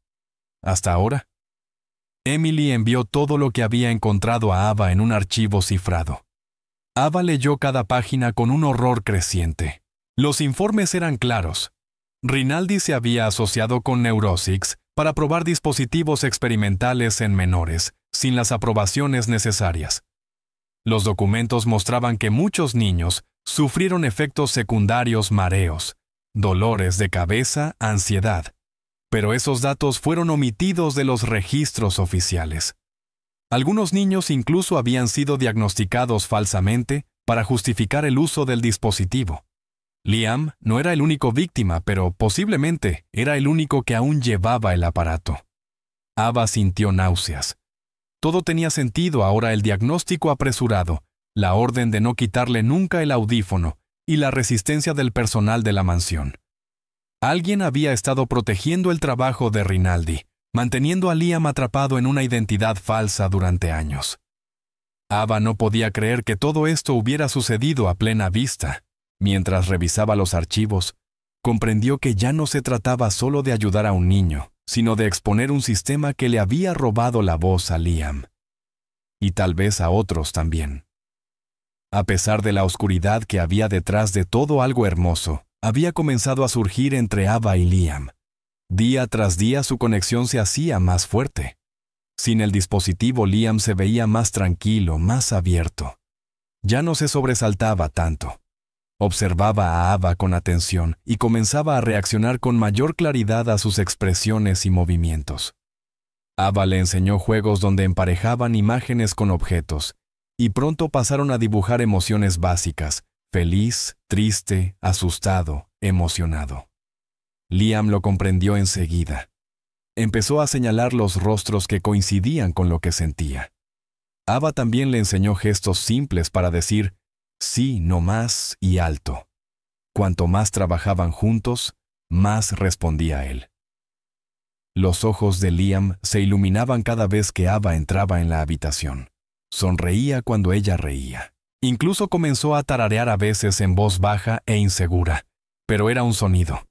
Hasta ahora. Emily envió todo lo que había encontrado a Ava en un archivo cifrado. Ava leyó cada página con un horror creciente. Los informes eran claros. Rinaldi se había asociado con Neurosix para probar dispositivos experimentales en menores, sin las aprobaciones necesarias. Los documentos mostraban que muchos niños sufrieron efectos secundarios: mareos, dolores de cabeza, ansiedad. Pero esos datos fueron omitidos de los registros oficiales. Algunos niños incluso habían sido diagnosticados falsamente para justificar el uso del dispositivo. Liam no era el único víctima, pero posiblemente era el único que aún llevaba el aparato. Ava sintió náuseas. Todo tenía sentido ahora: el diagnóstico apresurado, la orden de no quitarle nunca el audífono y la resistencia del personal de la mansión. Alguien había estado protegiendo el trabajo de Rinaldi, manteniendo a Liam atrapado en una identidad falsa durante años. Ava no podía creer que todo esto hubiera sucedido a plena vista. Mientras revisaba los archivos, comprendió que ya no se trataba solo de ayudar a un niño, sino de exponer un sistema que le había robado la voz a Liam. Y tal vez a otros también. A pesar de la oscuridad que había detrás de todo, algo hermoso, había comenzado a surgir entre Ava y Liam. Día tras día su conexión se hacía más fuerte. Sin el dispositivo, Liam se veía más tranquilo, más abierto. Ya no se sobresaltaba tanto. Observaba a Ava con atención y comenzaba a reaccionar con mayor claridad a sus expresiones y movimientos. Ava le enseñó juegos donde emparejaban imágenes con objetos, y pronto pasaron a dibujar emociones básicas: feliz, triste, asustado, emocionado. Liam lo comprendió enseguida. Empezó a señalar los rostros que coincidían con lo que sentía. Ava también le enseñó gestos simples para decir sí, no más y alto. Cuanto más trabajaban juntos, más respondía él. Los ojos de Liam se iluminaban cada vez que Ava entraba en la habitación. Sonreía cuando ella reía. Incluso comenzó a tararear a veces en voz baja e insegura, pero era un sonido.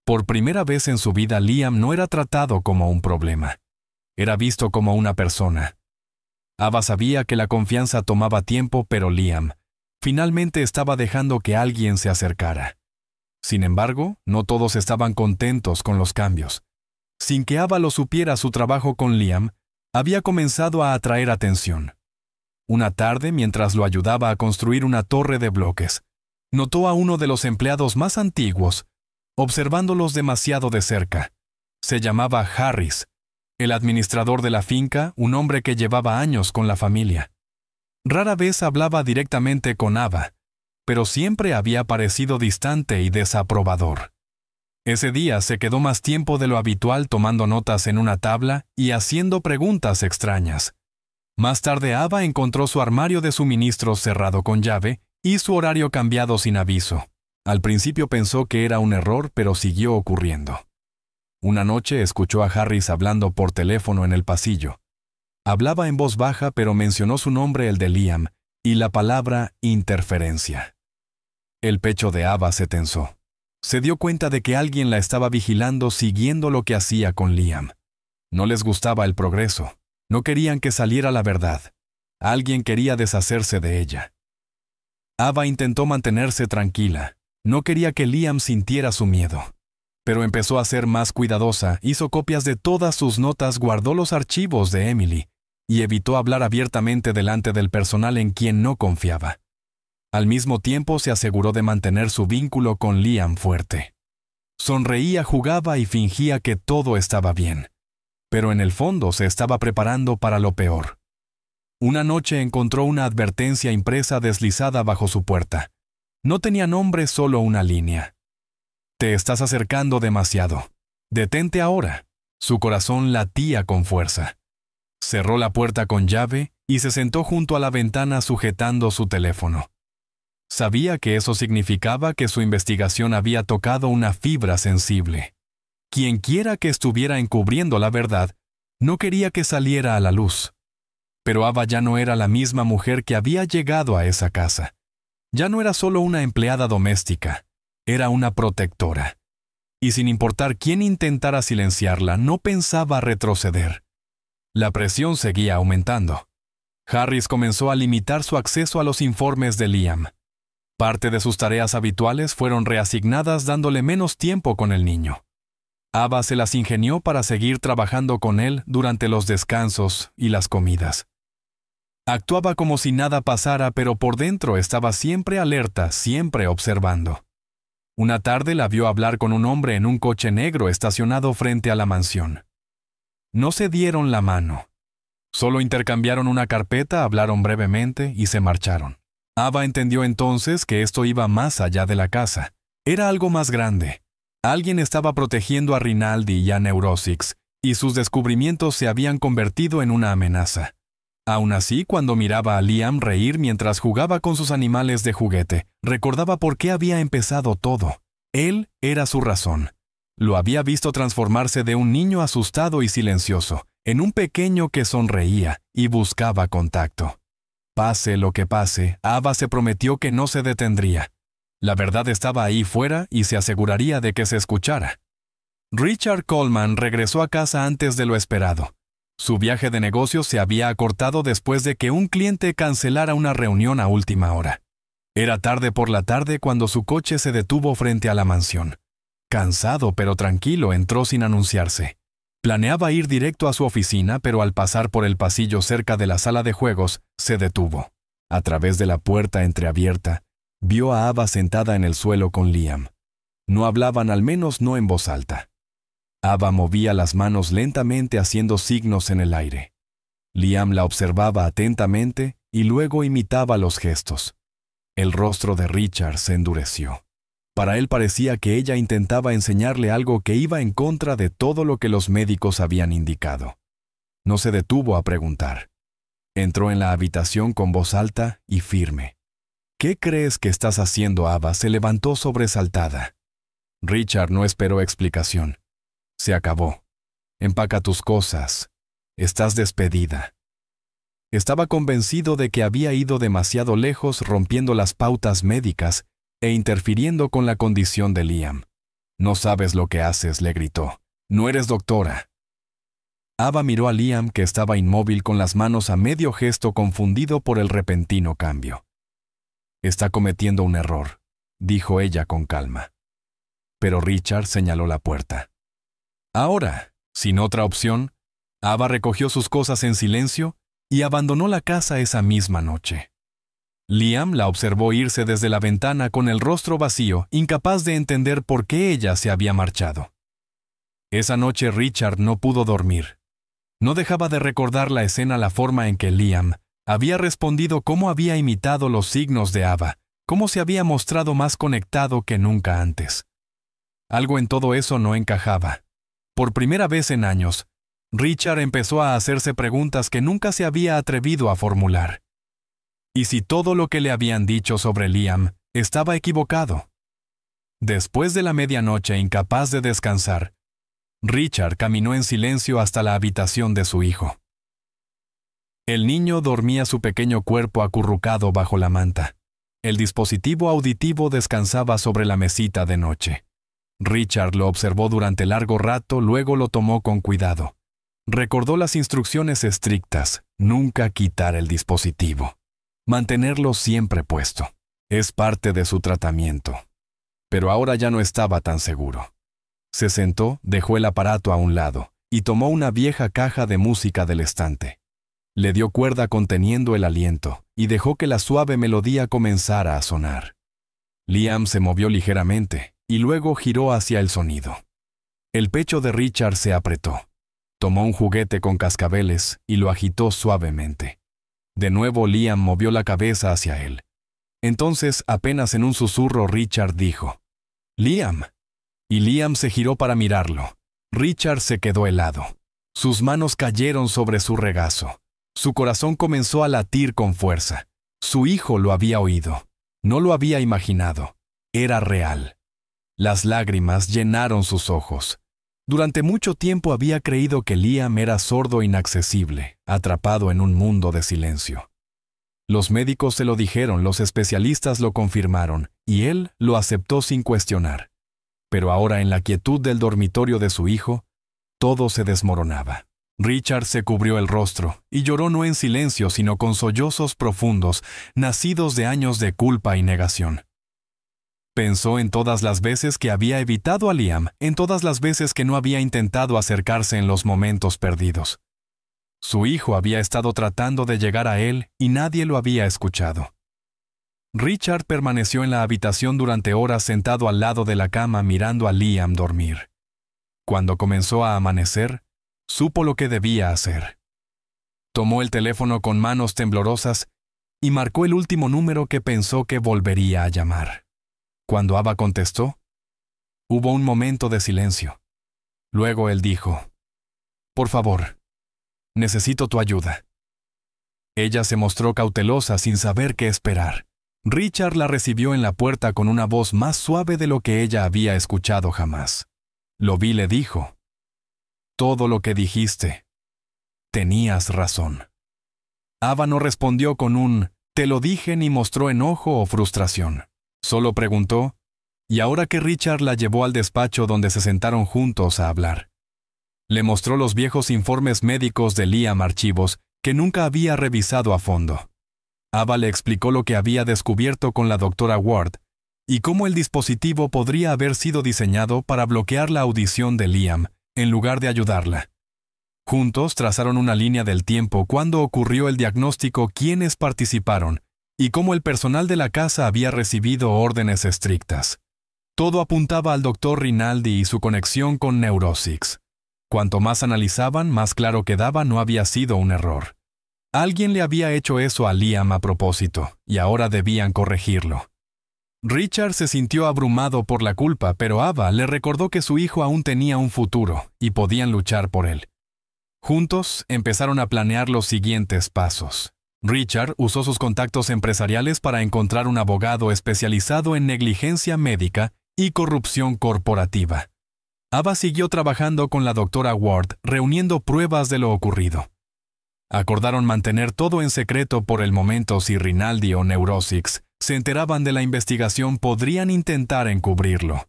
Por primera vez en su vida, Liam no era tratado como un problema. Era visto como una persona. Ava sabía que la confianza tomaba tiempo, pero Liam finalmente estaba dejando que alguien se acercara. Sin embargo, no todos estaban contentos con los cambios. Sin que Ava lo supiera, su trabajo con Liam había comenzado a atraer atención. Una tarde, mientras lo ayudaba a construir una torre de bloques, notó a uno de los empleados más antiguos, observándolos demasiado de cerca. Se llamaba Harris, el administrador de la finca, un hombre que llevaba años con la familia. Rara vez hablaba directamente con Ava, pero siempre había parecido distante y desaprobador. Ese día se quedó más tiempo de lo habitual tomando notas en una tabla y haciendo preguntas extrañas. Más tarde, Ava encontró su armario de suministros cerrado con llave y su horario cambiado sin aviso. Al principio pensó que era un error, pero siguió ocurriendo. Una noche escuchó a Harris hablando por teléfono en el pasillo. Hablaba en voz baja, pero mencionó su nombre, el de Liam, y la palabra interferencia. El pecho de Ava se tensó. Se dio cuenta de que alguien la estaba vigilando, siguiendo lo que hacía con Liam. No les gustaba el progreso. No querían que saliera la verdad. Alguien quería deshacerse de ella. Ava intentó mantenerse tranquila. No quería que Liam sintiera su miedo. Pero empezó a ser más cuidadosa, hizo copias de todas sus notas, guardó los archivos de Emily y evitó hablar abiertamente delante del personal en quien no confiaba. Al mismo tiempo se aseguró de mantener su vínculo con Liam fuerte. Sonreía, jugaba y fingía que todo estaba bien, pero en el fondo se estaba preparando para lo peor. Una noche encontró una advertencia impresa deslizada bajo su puerta. No tenía nombre, solo una línea. Te estás acercando demasiado. Detente ahora. Su corazón latía con fuerza. Cerró la puerta con llave y se sentó junto a la ventana sujetando su teléfono. Sabía que eso significaba que su investigación había tocado una fibra sensible. Quienquiera que estuviera encubriendo la verdad, no quería que saliera a la luz. Pero Ava ya no era la misma mujer que había llegado a esa casa. Ya no era solo una empleada doméstica, era una protectora. Y sin importar quién intentara silenciarla, no pensaba retroceder. La presión seguía aumentando. Harris comenzó a limitar su acceso a los informes de Liam. Parte de sus tareas habituales fueron reasignadas, dándole menos tiempo con el niño. Ava se las ingenió para seguir trabajando con él durante los descansos y las comidas. Actuaba como si nada pasara, pero por dentro estaba siempre alerta, siempre observando. Una tarde la vio hablar con un hombre en un coche negro estacionado frente a la mansión. No se dieron la mano. Solo intercambiaron una carpeta, hablaron brevemente y se marcharon. Ava entendió entonces que esto iba más allá de la casa. Era algo más grande. Alguien estaba protegiendo a Rinaldi y a Neurosix, y sus descubrimientos se habían convertido en una amenaza. Aún así, cuando miraba a Liam reír mientras jugaba con sus animales de juguete, recordaba por qué había empezado todo. Él era su razón. Lo había visto transformarse de un niño asustado y silencioso en un pequeño que sonreía y buscaba contacto. Pase lo que pase, Ava se prometió que no se detendría. La verdad estaba ahí fuera y se aseguraría de que se escuchara. Richard Coleman regresó a casa antes de lo esperado. Su viaje de negocios se había acortado después de que un cliente cancelara una reunión a última hora. Era tarde por la tarde cuando su coche se detuvo frente a la mansión. Cansado pero tranquilo, entró sin anunciarse. Planeaba ir directo a su oficina, pero al pasar por el pasillo cerca de la sala de juegos, se detuvo. A través de la puerta entreabierta, vio a Ava sentada en el suelo con Liam. No hablaban, al menos no en voz alta. Ava movía las manos lentamente haciendo signos en el aire. Liam la observaba atentamente y luego imitaba los gestos. El rostro de Richard se endureció. Para él parecía que ella intentaba enseñarle algo que iba en contra de todo lo que los médicos habían indicado. No se detuvo a preguntar. Entró en la habitación con voz alta y firme. «¿Qué crees que estás haciendo, Ava?», se levantó sobresaltada. Richard no esperó explicación. «Se acabó. Empaca tus cosas. Estás despedida». Estaba convencido de que había ido demasiado lejos, rompiendo las pautas médicas e interfiriendo con la condición de Liam. «No sabes lo que haces», le gritó. «No eres doctora». Ava miró a Liam, que estaba inmóvil con las manos a medio gesto, confundido por el repentino cambio. «Está cometiendo un error», dijo ella con calma. Pero Richard señaló la puerta. Ahora, sin otra opción, Ava recogió sus cosas en silencio y abandonó la casa esa misma noche. Liam la observó irse desde la ventana con el rostro vacío, incapaz de entender por qué ella se había marchado. Esa noche Richard no pudo dormir. No dejaba de recordar la escena, la forma en que Liam había respondido, cómo había imitado los signos de Ava, cómo se había mostrado más conectado que nunca antes. Algo en todo eso no encajaba. Por primera vez en años, Richard empezó a hacerse preguntas que nunca se había atrevido a formular. ¿Y si todo lo que le habían dicho sobre Liam estaba equivocado? Después de la medianoche, incapaz de descansar, Richard caminó en silencio hasta la habitación de su hijo. El niño dormía, su pequeño cuerpo acurrucado bajo la manta. El dispositivo auditivo descansaba sobre la mesita de noche. Richard lo observó durante largo rato, luego lo tomó con cuidado. Recordó las instrucciones estrictas: nunca quitar el dispositivo. Mantenerlo siempre puesto. Es parte de su tratamiento. Pero ahora ya no estaba tan seguro. Se sentó, dejó el aparato a un lado y tomó una vieja caja de música del estante. Le dio cuerda conteniendo el aliento y dejó que la suave melodía comenzara a sonar. Liam se movió ligeramente y luego giró hacia el sonido. El pecho de Richard se apretó. Tomó un juguete con cascabeles y lo agitó suavemente. De nuevo Liam movió la cabeza hacia él. Entonces, apenas en un susurro, Richard dijo: «Liam». Y Liam se giró para mirarlo. Richard se quedó helado. Sus manos cayeron sobre su regazo. Su corazón comenzó a latir con fuerza. Su hijo lo había oído. No lo había imaginado. Era real. Las lágrimas llenaron sus ojos. Durante mucho tiempo había creído que Liam era sordo inaccesible, atrapado en un mundo de silencio. Los médicos se lo dijeron, los especialistas lo confirmaron, y él lo aceptó sin cuestionar. Pero ahora, en la quietud del dormitorio de su hijo, todo se desmoronaba. Richard se cubrió el rostro y lloró, no en silencio, sino con sollozos profundos, nacidos de años de culpa y negación. Pensó en todas las veces que había evitado a Liam, en todas las veces que no había intentado acercarse en los momentos perdidos. Su hijo había estado tratando de llegar a él y nadie lo había escuchado. Richard permaneció en la habitación durante horas, sentado al lado de la cama mirando a Liam dormir. Cuando comenzó a amanecer, supo lo que debía hacer. Tomó el teléfono con manos temblorosas y marcó el último número que pensó que volvería a llamar. Cuando Ava contestó, hubo un momento de silencio. Luego él dijo: «Por favor, necesito tu ayuda». Ella se mostró cautelosa, sin saber qué esperar. Richard la recibió en la puerta con una voz más suave de lo que ella había escuchado jamás. Lo vi, le dijo. «Todo lo que dijiste. Tenías razón». Ava no respondió con un «te lo dije» ni mostró enojo o frustración. Solo preguntó, y ahora que Richard la llevó al despacho donde se sentaron juntos a hablar. Le mostró los viejos informes médicos de Liam, archivos que nunca había revisado a fondo. Ava le explicó lo que había descubierto con la doctora Ward y cómo el dispositivo podría haber sido diseñado para bloquear la audición de Liam, en lugar de ayudarla. Juntos trazaron una línea del tiempo cuando ocurrió el diagnóstico, quiénes participaron y cómo el personal de la casa había recibido órdenes estrictas. Todo apuntaba al Dr. Rinaldi y su conexión con Neurosix. Cuanto más analizaban, más claro quedaba no había sido un error. Alguien le había hecho eso a Liam a propósito, y ahora debían corregirlo. Richard se sintió abrumado por la culpa, pero Ava le recordó que su hijo aún tenía un futuro y podían luchar por él. Juntos empezaron a planear los siguientes pasos. Richard usó sus contactos empresariales para encontrar un abogado especializado en negligencia médica y corrupción corporativa. Ava siguió trabajando con la doctora Ward, reuniendo pruebas de lo ocurrido. Acordaron mantener todo en secreto por el momento. Si Rinaldi o Neurosix se enteraban de la investigación, podrían intentar encubrirlo.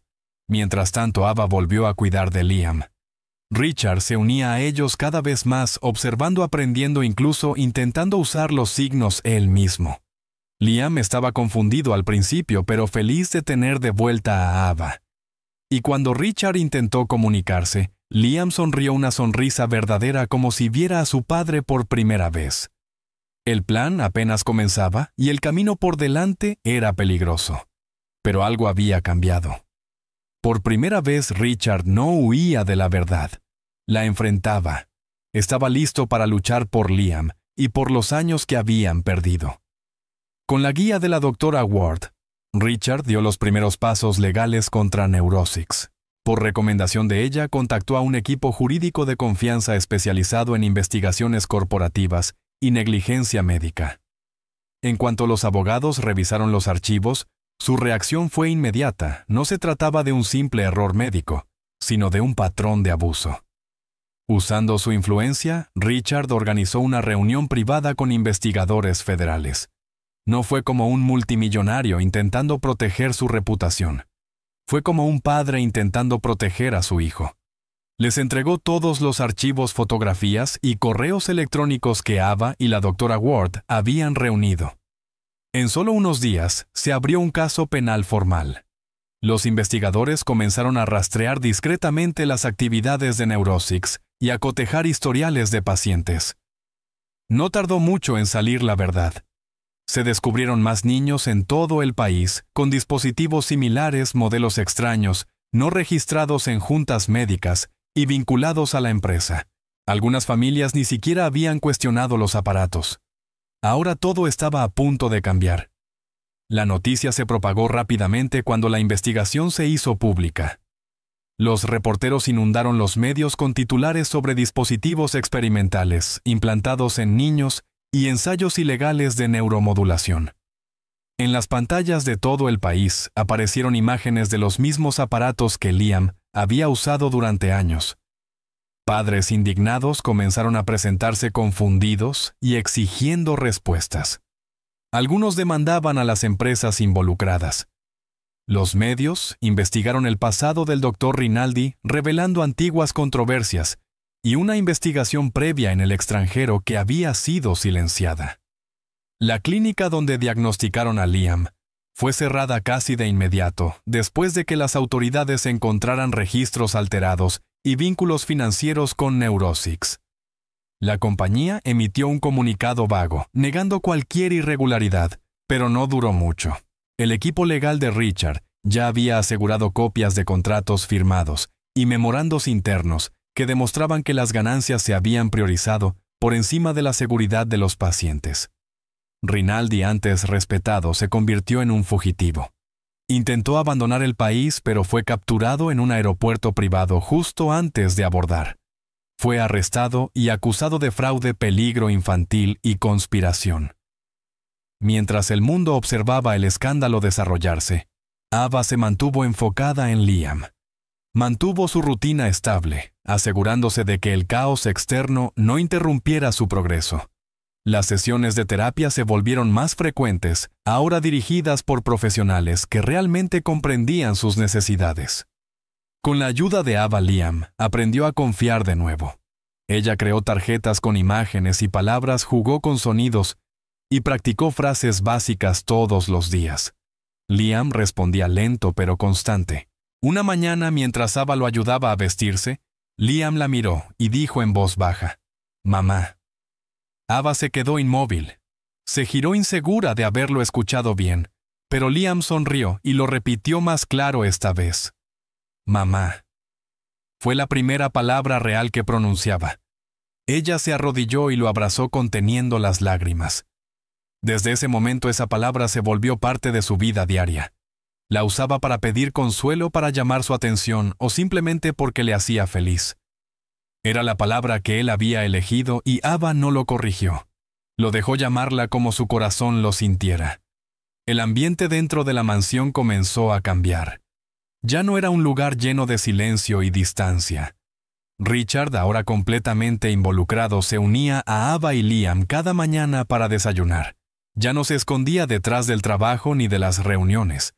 Mientras tanto, Ava volvió a cuidar de Liam. Richard se unía a ellos cada vez más, observando, aprendiendo, incluso intentando usar los signos él mismo. Liam estaba confundido al principio, pero feliz de tener de vuelta a Ava. Y cuando Richard intentó comunicarse, Liam sonrió una sonrisa verdadera, como si viera a su padre por primera vez. El plan apenas comenzaba y el camino por delante era peligroso. Pero algo había cambiado. Por primera vez Richard no huía de la verdad. La enfrentaba. Estaba listo para luchar por Liam y por los años que habían perdido. Con la guía de la doctora Ward, Richard dio los primeros pasos legales contra Neurosix. Por recomendación de ella, contactó a un equipo jurídico de confianza especializado en investigaciones corporativas y negligencia médica. En cuanto los abogados revisaron los archivos, su reacción fue inmediata. No se trataba de un simple error médico, sino de un patrón de abuso. Usando su influencia, Richard organizó una reunión privada con investigadores federales. No fue como un multimillonario intentando proteger su reputación. Fue como un padre intentando proteger a su hijo. Les entregó todos los archivos, fotografías y correos electrónicos que Ava y la doctora Ward habían reunido. En solo unos días, se abrió un caso penal formal. Los investigadores comenzaron a rastrear discretamente las actividades de Neurosix y a cotejar historiales de pacientes. No tardó mucho en salir la verdad. Se descubrieron más niños en todo el país con dispositivos similares, modelos extraños, no registrados en juntas médicas y vinculados a la empresa. Algunas familias ni siquiera habían cuestionado los aparatos. Ahora todo estaba a punto de cambiar. La noticia se propagó rápidamente cuando la investigación se hizo pública. Los reporteros inundaron los medios con titulares sobre dispositivos experimentales implantados en niños y ensayos ilegales de neuromodulación. En las pantallas de todo el país aparecieron imágenes de los mismos aparatos que Liam había usado durante años. Padres indignados comenzaron a presentarse confundidos y exigiendo respuestas. Algunos demandaban a las empresas involucradas. Los medios investigaron el pasado del Dr. Rinaldi, revelando antiguas controversias y una investigación previa en el extranjero que había sido silenciada. La clínica donde diagnosticaron a Liam fue cerrada casi de inmediato, después de que las autoridades encontraran registros alterados y vínculos financieros con Neurosix. La compañía emitió un comunicado vago, negando cualquier irregularidad, pero no duró mucho. El equipo legal de Richard ya había asegurado copias de contratos firmados y memorandos internos que demostraban que las ganancias se habían priorizado por encima de la seguridad de los pacientes. Rinaldi, antes respetado, se convirtió en un fugitivo. Intentó abandonar el país, pero fue capturado en un aeropuerto privado justo antes de abordar. Fue arrestado y acusado de fraude, peligro infantil y conspiración. Mientras el mundo observaba el escándalo desarrollarse, Ava se mantuvo enfocada en Liam. Mantuvo su rutina estable, asegurándose de que el caos externo no interrumpiera su progreso. Las sesiones de terapia se volvieron más frecuentes, ahora dirigidas por profesionales que realmente comprendían sus necesidades. Con la ayuda de Ava, Liam aprendió a confiar de nuevo. Ella creó tarjetas con imágenes y palabras, jugó con sonidos y practicó frases básicas todos los días. Liam respondía lento pero constante. Una mañana, mientras Ava lo ayudaba a vestirse, Liam la miró y dijo en voz baja: «Mamá». Ava se quedó inmóvil. Se giró insegura de haberlo escuchado bien, pero Liam sonrió y lo repitió más claro esta vez: «Mamá». Fue la primera palabra real que pronunciaba. Ella se arrodilló y lo abrazó conteniendo las lágrimas. Desde ese momento esa palabra se volvió parte de su vida diaria. La usaba para pedir consuelo, para llamar su atención o simplemente porque le hacía feliz. Era la palabra que él había elegido y Ava no lo corrigió. Lo dejó llamarla como su corazón lo sintiera. El ambiente dentro de la mansión comenzó a cambiar. Ya no era un lugar lleno de silencio y distancia. Richard, ahora completamente involucrado, se unía a Ava y Liam cada mañana para desayunar. Ya no se escondía detrás del trabajo ni de las reuniones.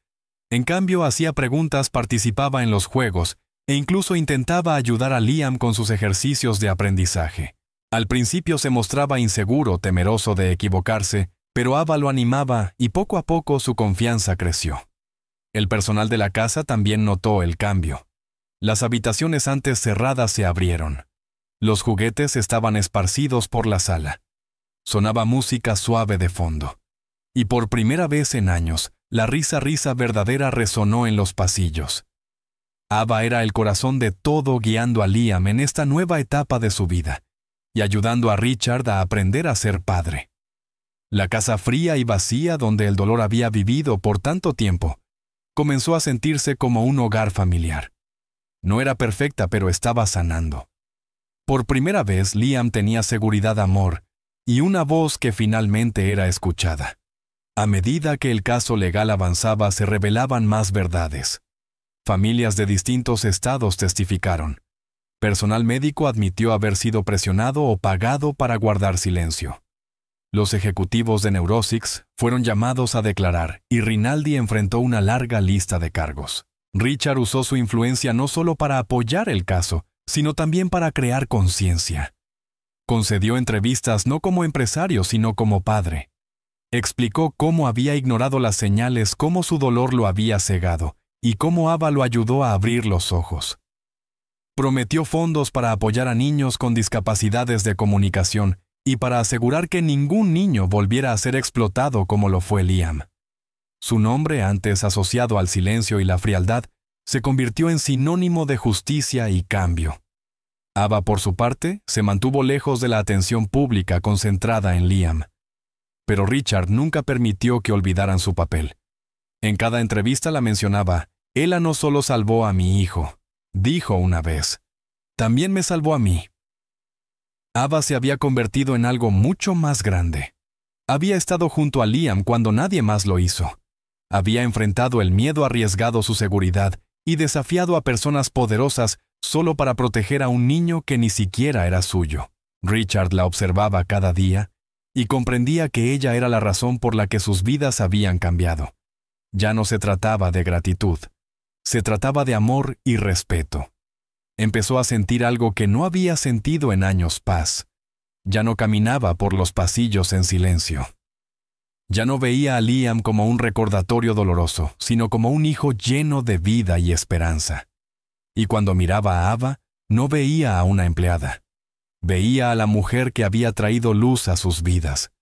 En cambio, hacía preguntas, participaba en los juegos e incluso intentaba ayudar a Liam con sus ejercicios de aprendizaje. Al principio se mostraba inseguro, temeroso de equivocarse, pero Ava lo animaba y poco a poco su confianza creció. El personal de la casa también notó el cambio. Las habitaciones antes cerradas se abrieron. Los juguetes estaban esparcidos por la sala. Sonaba música suave de fondo. Y por primera vez en años, la risa verdadera resonó en los pasillos. Ava era el corazón de todo, guiando a Liam en esta nueva etapa de su vida y ayudando a Richard a aprender a ser padre. La casa fría y vacía donde el dolor había vivido por tanto tiempo comenzó a sentirse como un hogar familiar. No era perfecta, pero estaba sanando. Por primera vez, Liam tenía seguridad, amor y una voz que finalmente era escuchada. A medida que el caso legal avanzaba, se revelaban más verdades. Familias de distintos estados testificaron. Personal médico admitió haber sido presionado o pagado para guardar silencio. Los ejecutivos de Neurosix fueron llamados a declarar y Rinaldi enfrentó una larga lista de cargos. Richard usó su influencia no solo para apoyar el caso, sino también para crear conciencia. Concedió entrevistas no como empresario, sino como padre. Explicó cómo había ignorado las señales, cómo su dolor lo había cegado y cómo Ava lo ayudó a abrir los ojos. Prometió fondos para apoyar a niños con discapacidades de comunicación y para asegurar que ningún niño volviera a ser explotado como lo fue Liam. Su nombre, antes asociado al silencio y la frialdad, se convirtió en sinónimo de justicia y cambio. Ava, por su parte, se mantuvo lejos de la atención pública, concentrada en Liam. Pero Richard nunca permitió que olvidaran su papel. En cada entrevista la mencionaba: «Ella no solo salvó a mi hijo», dijo una vez, «también me salvó a mí». Ava se había convertido en algo mucho más grande. Había estado junto a Liam cuando nadie más lo hizo. Había enfrentado el miedo, arriesgado su seguridad y desafiado a personas poderosas solo para proteger a un niño que ni siquiera era suyo. Richard la observaba cada día y comprendía que ella era la razón por la que sus vidas habían cambiado. Ya no se trataba de gratitud, se trataba de amor y respeto. Empezó a sentir algo que no había sentido en años paz. Ya no caminaba por los pasillos en silencio. Ya no veía a Liam como un recordatorio doloroso, sino como un hijo lleno de vida y esperanza. Y cuando miraba a Ava, no veía a una empleada. Veía a la mujer que había traído luz a sus vidas.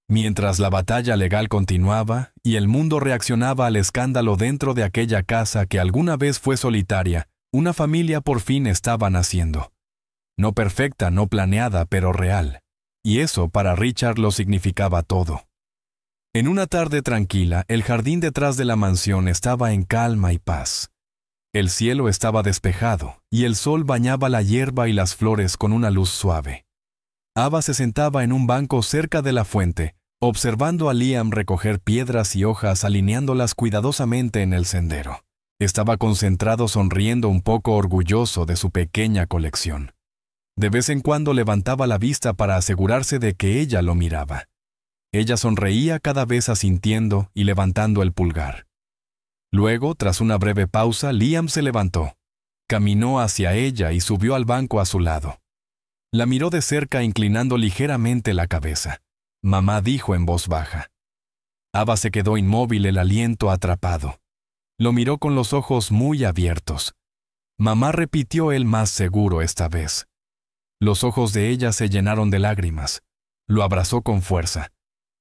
Mientras la batalla legal continuaba y el mundo reaccionaba al escándalo dentro de aquella casa que alguna vez fue solitaria, una familia por fin estaba naciendo. No perfecta, no planeada, pero real. Y eso para Richard lo significaba todo. En una tarde tranquila, el jardín detrás de la mansión estaba en calma y paz. El cielo estaba despejado y el sol bañaba la hierba y las flores con una luz suave. Ava se sentaba en un banco cerca de la fuente, observando a Liam recoger piedras y hojas, alineándolas cuidadosamente en el sendero. Estaba concentrado, sonriendo, un poco orgulloso de su pequeña colección. De vez en cuando levantaba la vista para asegurarse de que ella lo miraba. Ella sonreía, cada vez asintiendo y levantando el pulgar. Luego, tras una breve pausa, Liam se levantó. Caminó hacia ella y subió al banco a su lado. La miró de cerca, inclinando ligeramente la cabeza. Mamá dijo en voz baja. Ava se quedó inmóvil, el aliento atrapado. Lo miró con los ojos muy abiertos. Mamá repitió él más seguro esta vez. Los ojos de ella se llenaron de lágrimas. Lo abrazó con fuerza.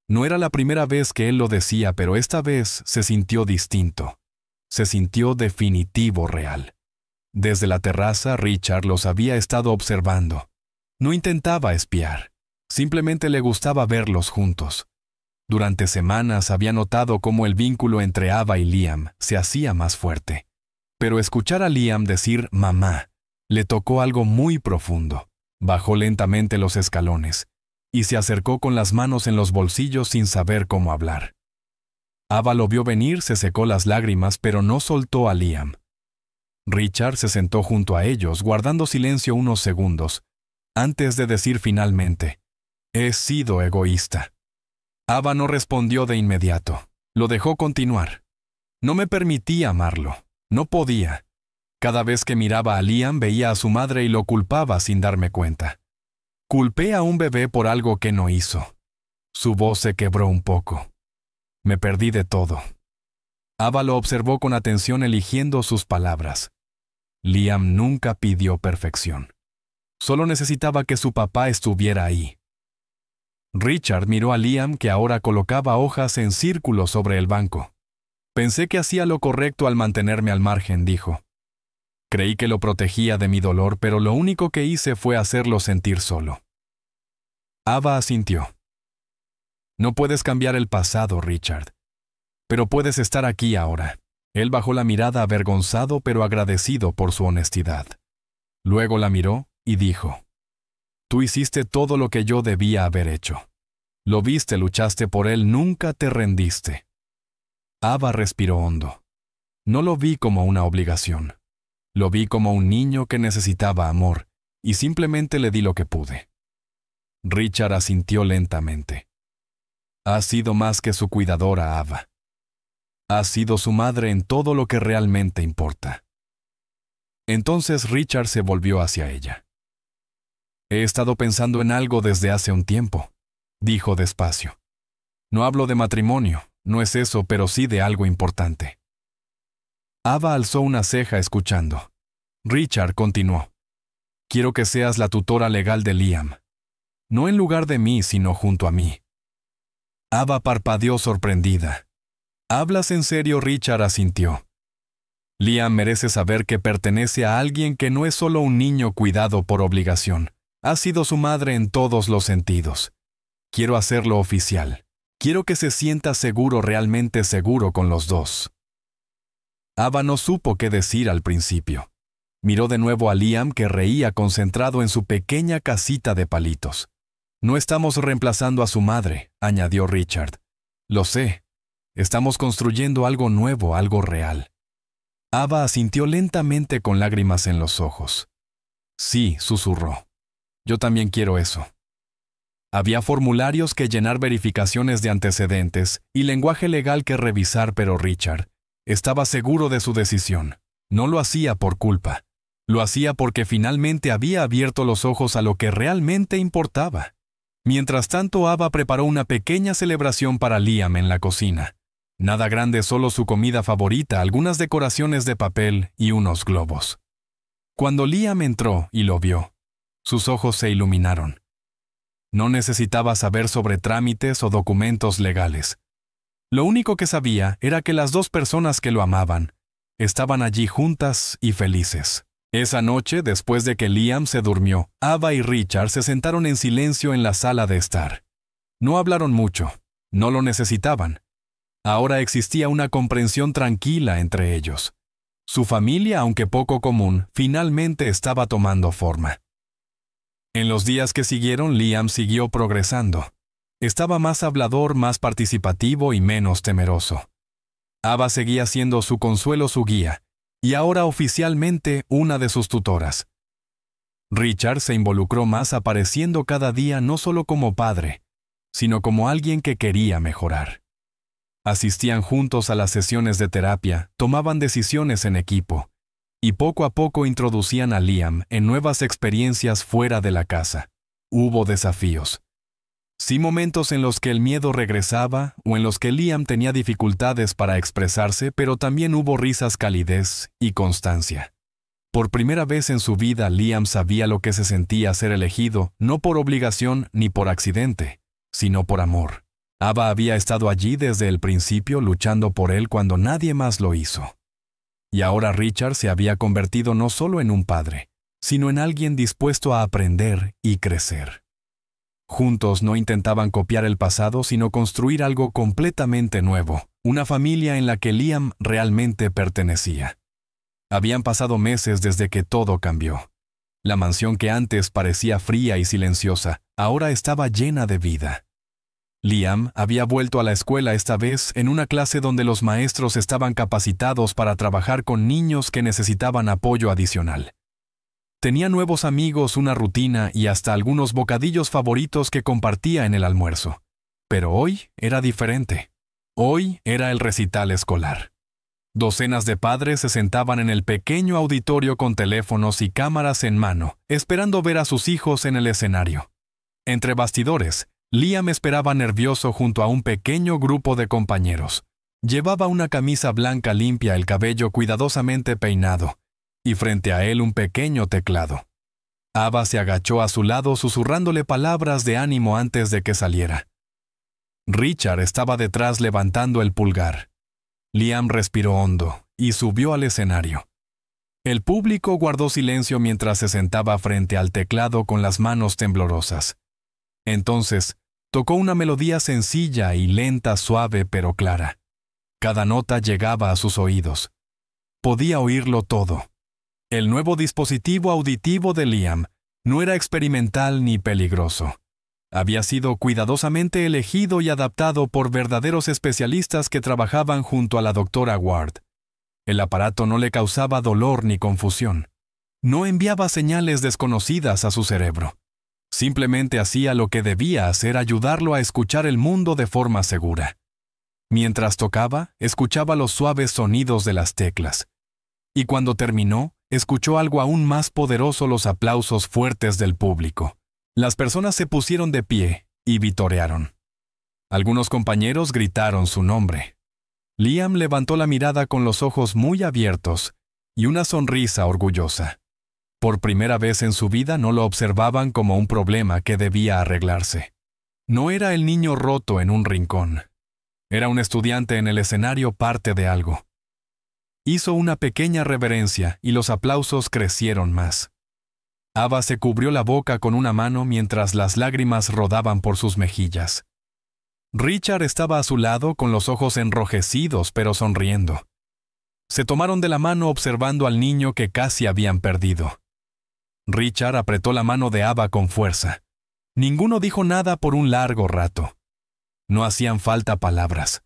No era la primera vez que él lo decía, pero esta vez se sintió distinto. Se sintió definitivo, real. Desde la terraza, Richard los había estado observando. No intentaba espiar. Simplemente le gustaba verlos juntos. Durante semanas había notado cómo el vínculo entre Ava y Liam se hacía más fuerte. Pero escuchar a Liam decir mamá le tocó algo muy profundo. Bajó lentamente los escalones y se acercó con las manos en los bolsillos sin saber cómo hablar. Ava lo vio venir, se secó las lágrimas, pero no soltó a Liam. Richard se sentó junto a ellos, guardando silencio unos segundos, antes de decir finalmente, «He sido egoísta». Ava no respondió de inmediato. Lo dejó continuar. No me permitía amarlo. No podía. Cada vez que miraba a Liam veía a su madre y lo culpaba sin darme cuenta. Culpé a un bebé por algo que no hizo. Su voz se quebró un poco. Me perdí de todo. Ava lo observó con atención, eligiendo sus palabras. Liam nunca pidió perfección. Solo necesitaba que su papá estuviera ahí. Richard miró a Liam, que ahora colocaba hojas en círculo sobre el banco. Pensé que hacía lo correcto al mantenerme al margen, dijo. Creí que lo protegía de mi dolor, pero lo único que hice fue hacerlo sentir solo. Ava asintió. No puedes cambiar el pasado, Richard. Pero puedes estar aquí ahora. Él bajó la mirada avergonzado pero agradecido por su honestidad. Luego la miró y dijo, «Tú hiciste todo lo que yo debía haber hecho. Lo viste, luchaste por él, nunca te rendiste». Ava respiró hondo. No lo vi como una obligación. Lo vi como un niño que necesitaba amor, y simplemente le di lo que pude. Richard asintió lentamente. «Has sido más que su cuidadora, Ava. Has sido su madre en todo lo que realmente importa». Entonces Richard se volvió hacia ella. «He estado pensando en algo desde hace un tiempo», dijo despacio. «No hablo de matrimonio, no es eso, pero sí de algo importante». Ava alzó una ceja escuchando. Richard continuó. «Quiero que seas la tutora legal de Liam. No en lugar de mí, sino junto a mí». Ava parpadeó sorprendida. «¿Hablas en serio?», Richard asintió. «Liam merece saber que pertenece a alguien que no es solo un niño cuidado por obligación. Ha sido su madre en todos los sentidos. Quiero hacerlo oficial. Quiero que se sienta seguro, realmente seguro con los dos». Ava no supo qué decir al principio. Miró de nuevo a Liam, que reía concentrado en su pequeña casita de palitos. «No estamos reemplazando a su madre», añadió Richard. «Lo sé. Estamos construyendo algo nuevo, algo real». Ava asintió lentamente con lágrimas en los ojos. «Sí», susurró. «Yo también quiero eso». Había formularios que llenar, verificaciones de antecedentes y lenguaje legal que revisar, pero Richard estaba seguro de su decisión. No lo hacía por culpa. Lo hacía porque finalmente había abierto los ojos a lo que realmente importaba. Mientras tanto, Ava preparó una pequeña celebración para Liam en la cocina. Nada grande, solo su comida favorita, algunas decoraciones de papel y unos globos. Cuando Liam entró y lo vio, sus ojos se iluminaron. No necesitaba saber sobre trámites o documentos legales. Lo único que sabía era que las dos personas que lo amaban estaban allí juntas y felices. Esa noche, después de que Liam se durmió, Ava y Richard se sentaron en silencio en la sala de estar. No hablaron mucho, no lo necesitaban. Ahora existía una comprensión tranquila entre ellos. Su familia, aunque poco común, finalmente estaba tomando forma. En los días que siguieron, Liam siguió progresando. Estaba más hablador, más participativo y menos temeroso. Ava seguía siendo su consuelo, su guía, y ahora oficialmente una de sus tutoras. Richard se involucró más, apareciendo cada día no solo como padre, sino como alguien que quería mejorar. Asistían juntos a las sesiones de terapia, tomaban decisiones en equipo, y poco a poco introducían a Liam en nuevas experiencias fuera de la casa. Hubo desafíos. Sí, momentos en los que el miedo regresaba o en los que Liam tenía dificultades para expresarse, pero también hubo risas, calidez y constancia. Por primera vez en su vida, Liam sabía lo que se sentía ser elegido, no por obligación ni por accidente, sino por amor. Ava había estado allí desde el principio luchando por él cuando nadie más lo hizo. Y ahora Richard se había convertido no solo en un padre, sino en alguien dispuesto a aprender y crecer. Juntos no intentaban copiar el pasado, sino construir algo completamente nuevo, una familia en la que Liam realmente pertenecía. Habían pasado meses desde que todo cambió. La mansión que antes parecía fría y silenciosa, ahora estaba llena de vida. Liam había vuelto a la escuela, esta vez en una clase donde los maestros estaban capacitados para trabajar con niños que necesitaban apoyo adicional. Tenía nuevos amigos, una rutina y hasta algunos bocadillos favoritos que compartía en el almuerzo. Pero hoy era diferente. Hoy era el recital escolar. Docenas de padres se sentaban en el pequeño auditorio con teléfonos y cámaras en mano, esperando ver a sus hijos en el escenario. Entre bastidores, Liam esperaba nervioso junto a un pequeño grupo de compañeros. Llevaba una camisa blanca limpia, el cabello cuidadosamente peinado, y frente a él un pequeño teclado. Ava se agachó a su lado susurrándole palabras de ánimo antes de que saliera. Richard estaba detrás levantando el pulgar. Liam respiró hondo y subió al escenario. El público guardó silencio mientras se sentaba frente al teclado con las manos temblorosas. Entonces, tocó una melodía sencilla y lenta, suave pero clara. Cada nota llegaba a sus oídos. Podía oírlo todo. El nuevo dispositivo auditivo de Liam no era experimental ni peligroso. Había sido cuidadosamente elegido y adaptado por verdaderos especialistas que trabajaban junto a la doctora Ward. El aparato no le causaba dolor ni confusión. No enviaba señales desconocidas a su cerebro. Simplemente hacía lo que debía hacer: ayudarlo a escuchar el mundo de forma segura. Mientras tocaba, escuchaba los suaves sonidos de las teclas. Y cuando terminó, escuchó algo aún más poderoso: los aplausos fuertes del público. Las personas se pusieron de pie y vitorearon. Algunos compañeros gritaron su nombre. Liam levantó la mirada con los ojos muy abiertos y una sonrisa orgullosa. Por primera vez en su vida no lo observaban como un problema que debía arreglarse. No era el niño roto en un rincón. Era un estudiante en el escenario, parte de algo. Hizo una pequeña reverencia y los aplausos crecieron más. Ava se cubrió la boca con una mano mientras las lágrimas rodaban por sus mejillas. Richard estaba a su lado con los ojos enrojecidos pero sonriendo. Se tomaron de la mano observando al niño que casi habían perdido. Richard apretó la mano de Ava con fuerza. Ninguno dijo nada por un largo rato. No hacían falta palabras.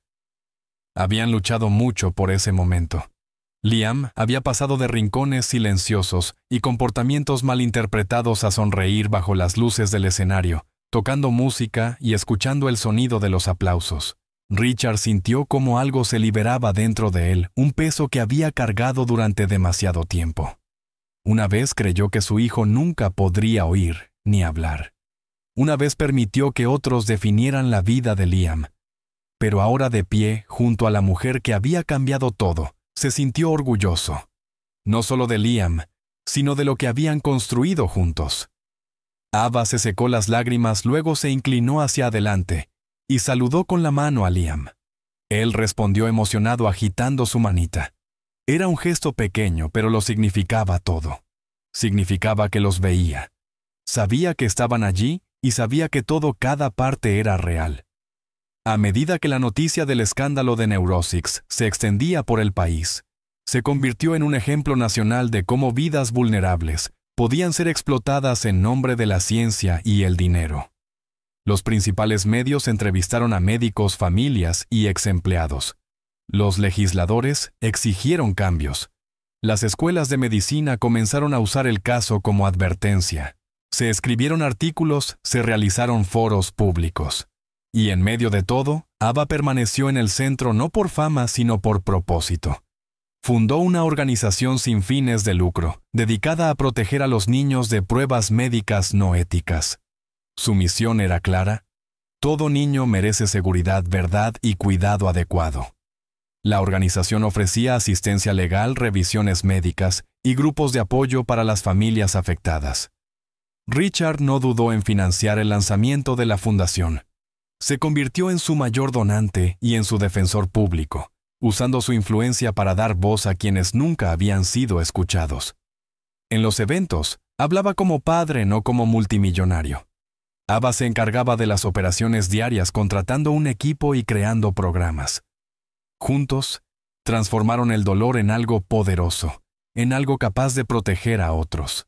Habían luchado mucho por ese momento. Liam había pasado de rincones silenciosos y comportamientos malinterpretados a sonreír bajo las luces del escenario, tocando música y escuchando el sonido de los aplausos. Richard sintió como algo se liberaba dentro de él, un peso que había cargado durante demasiado tiempo. Una vez creyó que su hijo nunca podría oír ni hablar. Una vez permitió que otros definieran la vida de Liam. Pero ahora, de pie, junto a la mujer que había cambiado todo, se sintió orgulloso. No solo de Liam, sino de lo que habían construido juntos. Ava se secó las lágrimas, luego se inclinó hacia adelante y saludó con la mano a Liam. Él respondió emocionado agitando su manita. Era un gesto pequeño, pero lo significaba todo. Significaba que los veía. Sabía que estaban allí y sabía que cada parte era real. A medida que la noticia del escándalo de Neurosix se extendía por el país, se convirtió en un ejemplo nacional de cómo vidas vulnerables podían ser explotadas en nombre de la ciencia y el dinero. Los principales medios entrevistaron a médicos, familias y exempleados. Los legisladores exigieron cambios. Las escuelas de medicina comenzaron a usar el caso como advertencia. Se escribieron artículos, se realizaron foros públicos. Y en medio de todo, Ava permaneció en el centro no por fama, sino por propósito. Fundó una organización sin fines de lucro, dedicada a proteger a los niños de pruebas médicas no éticas. Su misión era clara: Todo niño merece seguridad, verdad y cuidado adecuado. La organización ofrecía asistencia legal, revisiones médicas y grupos de apoyo para las familias afectadas. Richard no dudó en financiar el lanzamiento de la fundación. Se convirtió en su mayor donante y en su defensor público, usando su influencia para dar voz a quienes nunca habían sido escuchados. En los eventos, hablaba como padre, no como multimillonario. Ava se encargaba de las operaciones diarias, contratando un equipo y creando programas. Juntos, transformaron el dolor en algo poderoso, en algo capaz de proteger a otros.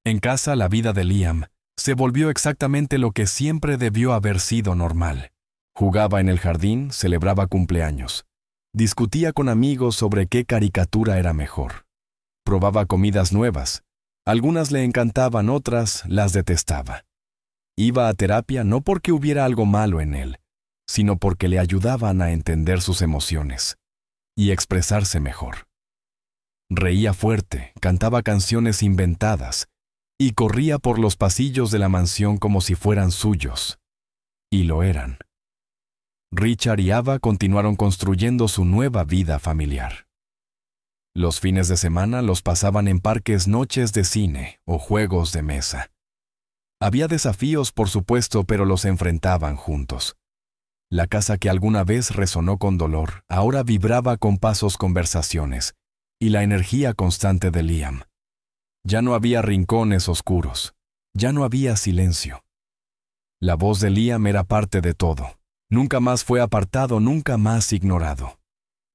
En casa, la vida de Liam se volvió exactamente lo que siempre debió haber sido normal. Jugaba en el jardín, celebraba cumpleaños. Discutía con amigos sobre qué caricatura era mejor. Probaba comidas nuevas. Algunas le encantaban, otras las detestaba. Iba a terapia no porque hubiera algo malo en él, sino porque le ayudaban a entender sus emociones y expresarse mejor. Reía fuerte, cantaba canciones inventadas y corría por los pasillos de la mansión como si fueran suyos. Y lo eran. Richard y Ava continuaron construyendo su nueva vida familiar. Los fines de semana los pasaban en parques, noches de cine o juegos de mesa. Había desafíos, por supuesto, pero los enfrentaban juntos. La casa que alguna vez resonó con dolor, ahora vibraba con pasos, conversaciones y la energía constante de Liam. Ya no había rincones oscuros, ya no había silencio. La voz de Liam era parte de todo. Nunca más fue apartado, nunca más ignorado.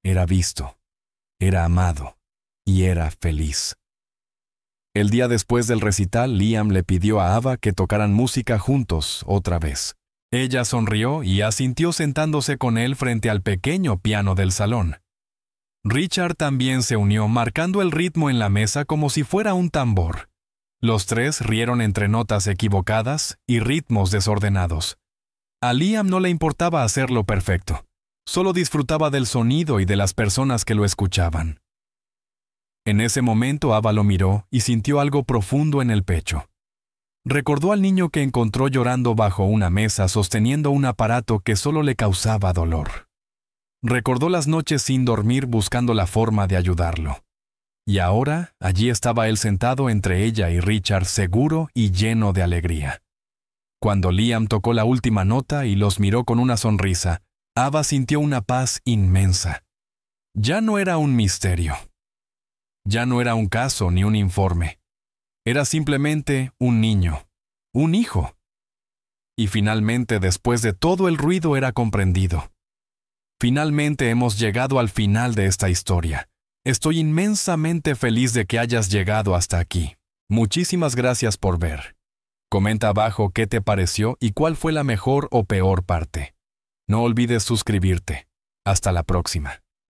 Era visto, era amado y era feliz. El día después del recital, Liam le pidió a Ava que tocaran música juntos otra vez. Ella sonrió y asintió sentándose con él frente al pequeño piano del salón. Richard también se unió, marcando el ritmo en la mesa como si fuera un tambor. Los tres rieron entre notas equivocadas y ritmos desordenados. A Liam no le importaba hacerlo perfecto, solo disfrutaba del sonido y de las personas que lo escuchaban. En ese momento Ava lo miró y sintió algo profundo en el pecho. Recordó al niño que encontró llorando bajo una mesa sosteniendo un aparato que solo le causaba dolor. Recordó las noches sin dormir buscando la forma de ayudarlo. Y ahora, allí estaba él sentado entre ella y Richard, seguro y lleno de alegría. Cuando Liam tocó la última nota y los miró con una sonrisa, Ava sintió una paz inmensa. Ya no era un misterio. Ya no era un caso ni un informe. Era simplemente un niño, un hijo. Y finalmente, después de todo el ruido, era comprendido. Finalmente hemos llegado al final de esta historia. Estoy inmensamente feliz de que hayas llegado hasta aquí. Muchísimas gracias por ver. Comenta abajo qué te pareció y cuál fue la mejor o peor parte. No olvides suscribirte. Hasta la próxima.